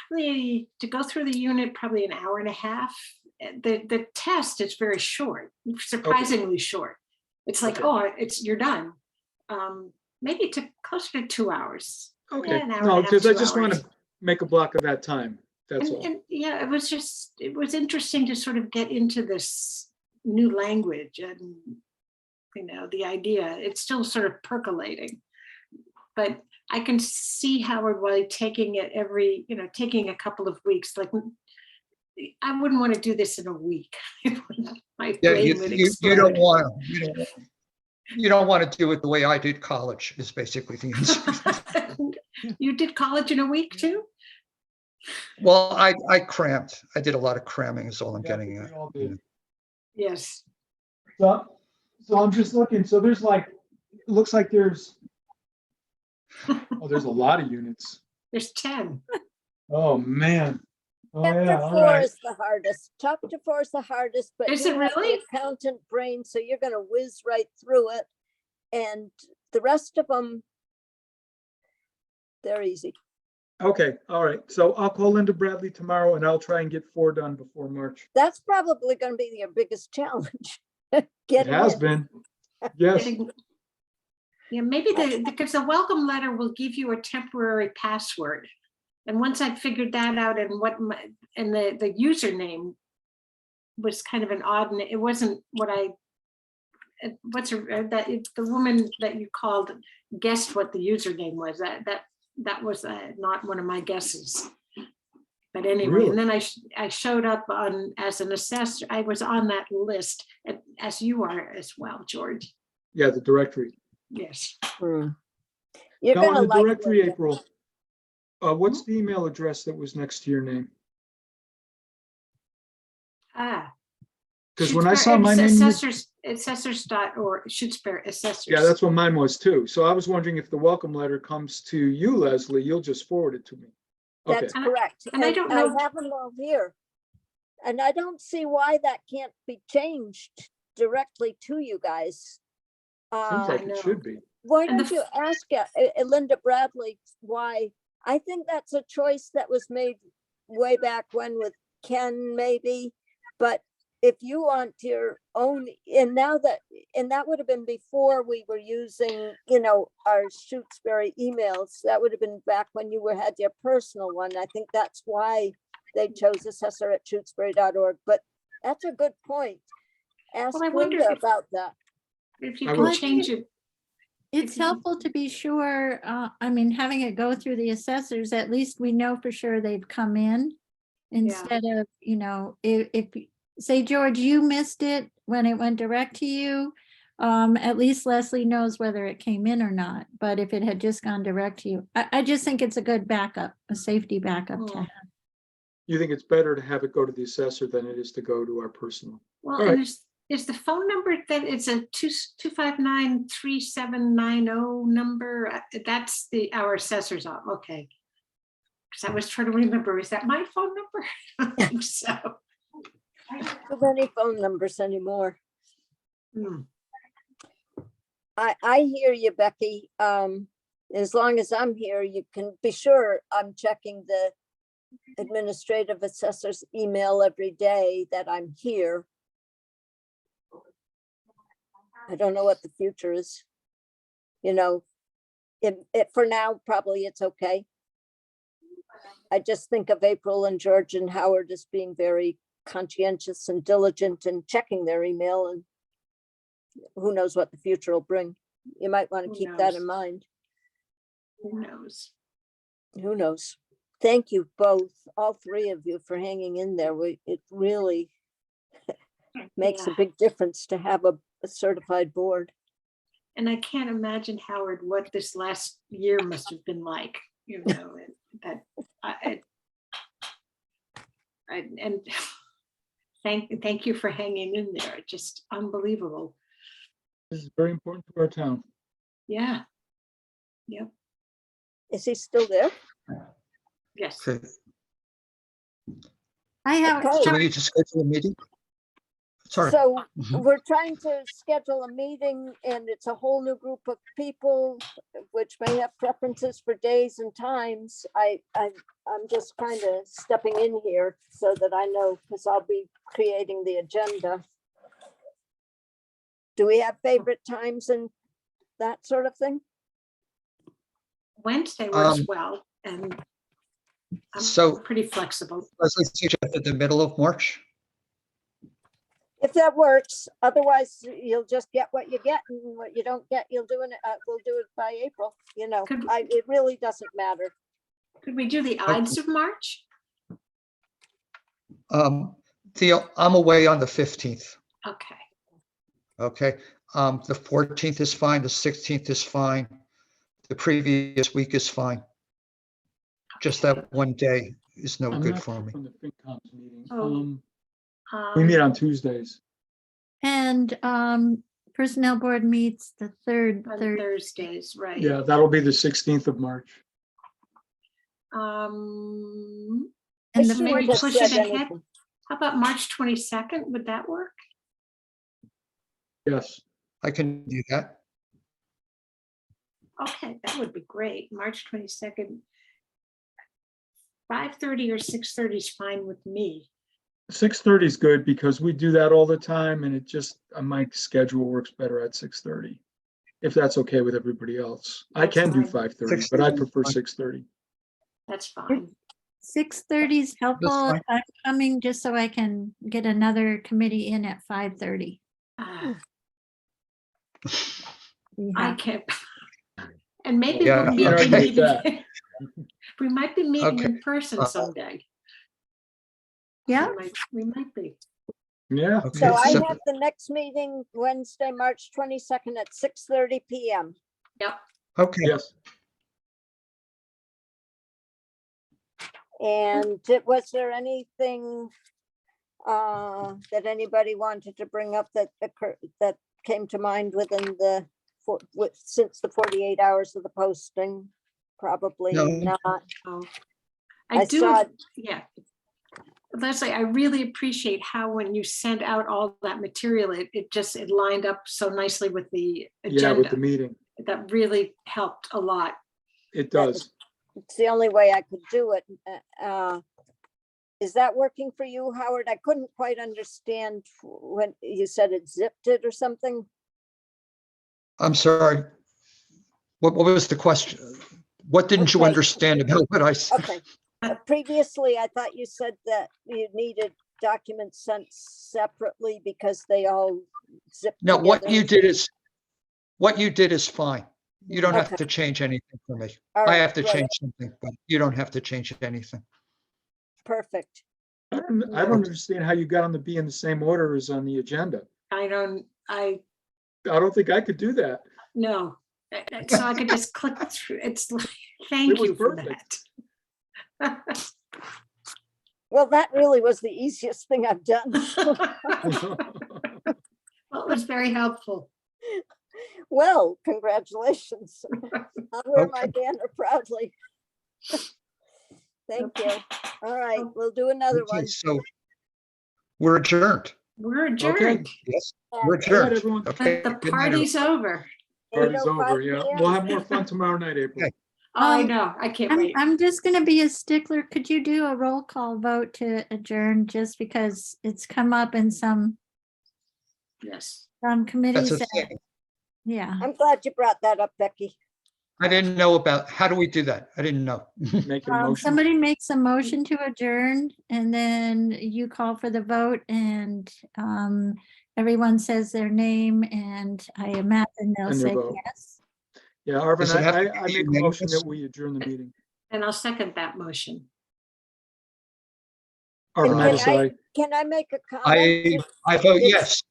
probably to go through the unit, probably an hour and a half. The test is very short, surprisingly short. It's like, Okay. you're done. Maybe it took closer to 2 hours. Okay, Yeah, an hour no, and a half, because I 2 just want hours. to make a block of that time. That's all. And yeah, it was interesting to sort of get into this new language and, the idea, it's still sort of percolating. But I can see, Howard, why taking it taking a couple of weeks, like, I wouldn't want to do this in a week. My Yeah, brain would you explode. don't want to, you don't want to do it the way I did college, is basically the answer. You did college in a week too? Well, I crammed. I did a lot of cramming is all I'm Yeah, getting we at. all you did. know. Yes. So I'm just looking, so there's it looks like there's a lot of units. There's 10. Oh, man. Oh, yeah, Chapter all 4 right. is the hardest. Chapter 4 is the hardest, but Is you it have the really? accountant brain, so you're gonna whiz right through it. And the rest of them, they're easy. Okay, all right. So I'll call Linda Bradley tomorrow and I'll try and get 4 done before March. That's probably gonna be your biggest challenge. It Getting has in. been. Yes. Yeah, maybe because the welcome letter will give you a temporary password. And once I figured that out, and the username was kind of an odd, it wasn't what the woman that you called guessed what the username was. That was not one of my guesses. But anyway, Really? and then I showed up as an assessor. I was on that list, as you are as well, George. Yeah, the directory. Yes. Hmm. You're Now, gonna on the like directory, Linda. April, what's the email address that was next to your name? Because when I saw my name, Assessors.org, Shutesbury Assessors. yeah, that's what mine was too. So I was wondering if the welcome letter comes to you, Leslie, you'll just forward it to me. Okay, That's correct. and I don't know- I have them all here. And I don't see why that can't be changed directly to you guys. seems like I it know. should be. Why And don't you ask Linda Bradley why? I think that's a choice that was made way back when with Ken maybe, but if you want your own, and that would have been before we were using, our Shutesbury emails. That would have been back when you had your personal one. I think that's why they chose assessor@shutesbury.org, but that's a good point. Ask Well, I wonder Linda if- about that. If you I can will- change it, It's you- helpful to be sure, I mean, having it go through the assessors, at least we know for sure they've come in. Instead of, if, say, George, you missed it when it went direct to you, at least Leslie knows whether it came in or not. But if it had just gone direct to you, I just think it's a good backup, a safety backup to Mm. have. You think it's better to have it go to the assessor than it is to go to our personal? well, All and right. is the phone number that it's a 259-3790 number? That's our assessor's office. Okay. Because I was trying to remember, is that my phone number? I don't think so. Too many phone numbers anymore. Hmm. I hear you, Becky. As long as I'm here, you can be sure I'm checking the administrative assessor's email every day that I'm here. I don't know what the future is. For now, probably it's okay. I just think of April and George and Howard as being very conscientious and diligent in checking their email, and who knows what the future will bring. You might want to Who keep that knows? in mind. Who knows? Who knows? Thank you both, all three of you, for hanging in there. It really makes a Yeah. big difference to have a certified board. And I can't imagine, Howard, what this last year must have been like, and thank you for hanging in there. Just unbelievable. This is very important to our town. Yeah. Yep. Is he still there? Yes. Okay. I have, Okay. So we need to schedule a meeting? Sorry. So Mhm. we're trying to schedule a meeting, and it's a whole new group of people, which may have preferences for days and times. I'm just kind of stepping in here so that I know, because I'll be creating the agenda. Do we have favorite times and that sort of thing? Wednesday works Um, well, and I'm So pretty flexible. Leslie suggested the middle of March. If that works, otherwise you'll just get what you get, and what you don't get, we'll do it by April, Could- it really doesn't matter. Could we do the Ides of March? I'm away on the 15th. Okay. Okay. The 14th is fine. The 16th is fine. The previous week is fine. Just that one day is no I'm good not for sure me. from the FinCom's meeting. Oh. We meet on Tuesdays. and Personnel Board meets the third On Thursday. Thursdays, right? Yeah, that'll be the 16th of March. Um, And I the so maybe shouldn't have push it said ahead. anything. How about March 22nd? Would that work? Yes. I can do that. Okay, that would be great. March 22nd. 5:30 or 6:30 is fine with me. 6:30 is good because we do that all the time and it just, my schedule works better at 6:30. If that's okay with everybody else. I That's can do fine. 5:30, but I 6:30 is prefer fine. 6:30. That's fine. 6:30 is helpful. fine. If I'm coming just so I can get another committee in at 5:30. Ah, We I have- can't. And maybe Yeah, we'll Can't argue meet, with maybe, we might be meeting Okay. in person someday. Yeah, We might be. Yeah. Okay. So I so- have the next meeting Wednesday, March 22nd at 6:30 PM. Yep. Okay. Yes. And was there anything that anybody wanted to bring up that came to mind within since the 48 hours of the posting? Probably No. not. Oh, I I do, saw- yeah. Leslie, I really appreciate how when you sent out all that material, it lined up so nicely with the Yeah, with the agenda. meeting. That really helped a lot. It does. It's the only way I could do it. Is that working for you, Howard? I couldn't quite understand when you said it zipped it or something. I'm sorry. What was the question? What didn't you Okay. understand about what I said? Okay, Previously, I thought you said that you needed documents sent separately because they all zip No, together. what you did is fine. You don't have Okay. to change anything for me. All I right, have to great. change something, but you don't have to change anything. Perfect. I don't understand how you got them to be in the same order as on the agenda. I don't think I could do that. know. So I could just click through. It's like, thank It was you for perfect. that. Well, that really was the easiest thing I've done. Well, it was very helpful. Well, congratulations. I'll wear my Okay. banner proudly. Thank you. All right, we'll do another Okay, one. so we're adjourned. We're adjourned. Yes, we're At All right, adjourned. everyone. Okay. The good night, party's over. Party's 8:05 over, yeah. PM. We'll have more fun tomorrow night, April. Okay. I Um, know. I can't wait. I'm just gonna be a stickler. Could you do a roll call vote to adjourn just because it's come up in some Yes. That's committees? a that- thing. Yeah, I'm glad you brought that up, Becky. I didn't know about, how do we do that? I didn't know. Make a motion. somebody makes a motion to adjourn and then you call for the vote and everyone says their name and I imagine they'll And their say vote. yes. Yeah, Arvin, Does it have to I be make a motion unanimous? that we adjourn the meeting. And I'll second that motion. Arvin, can I Can I make a comment? I vote It's- yes.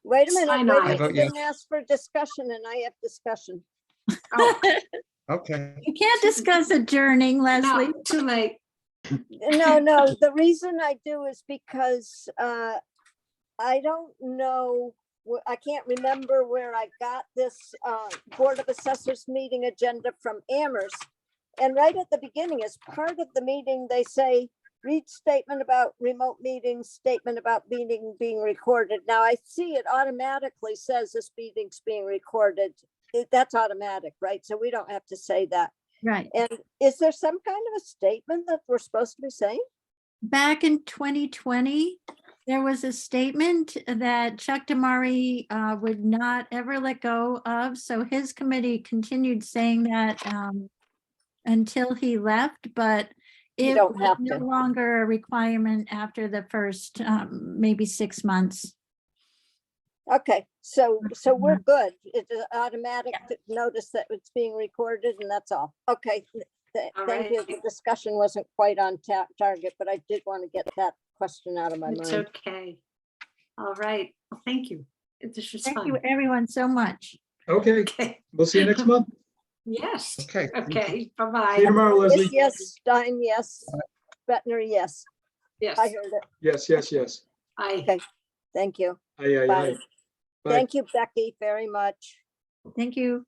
Wait a Sign minute, aye. wait, I a minute. vote You didn't ask for discussion and I have discussion. Oh, Okay. You can't discuss adjourning, Leslie. no, too late. No, the reason I do is because I don't know, I can't remember where I got this Board of Assessors meeting agenda from Amherst. And right at the beginning, as part of the meeting, they say, read statement about remote meetings, statement about meeting being recorded. Now I see it automatically says this meeting's being recorded. That's automatic, right? So we don't have to say that. Right. And is there some kind of a statement that we're supposed to be saying? Back in 2020, there was a statement that Chuck Damari would not ever let go of. So his committee continued saying that until he left, but You it don't was have no to. longer a requirement after the first maybe 6 months. Okay, so we're good. It's an automatic notice that it's being recorded and that's all. Okay, All thank you. right. The discussion wasn't quite on target, but I did want to get that question out of my It's mind. okay. All right. Well, thank you. This was Thank fun. you everyone so much. Okay, Okay. we'll see you next month. Yes. Okay. Okay. Bye-bye. See you tomorrow, Leslie. Yes, Stein, yes. Bettner, yes. Yes. I heard it. Yes, yes, yes. I. Okay, thank you. Aye, aye, Bye. aye. Bye. Thank you, Becky, very much. Thank you.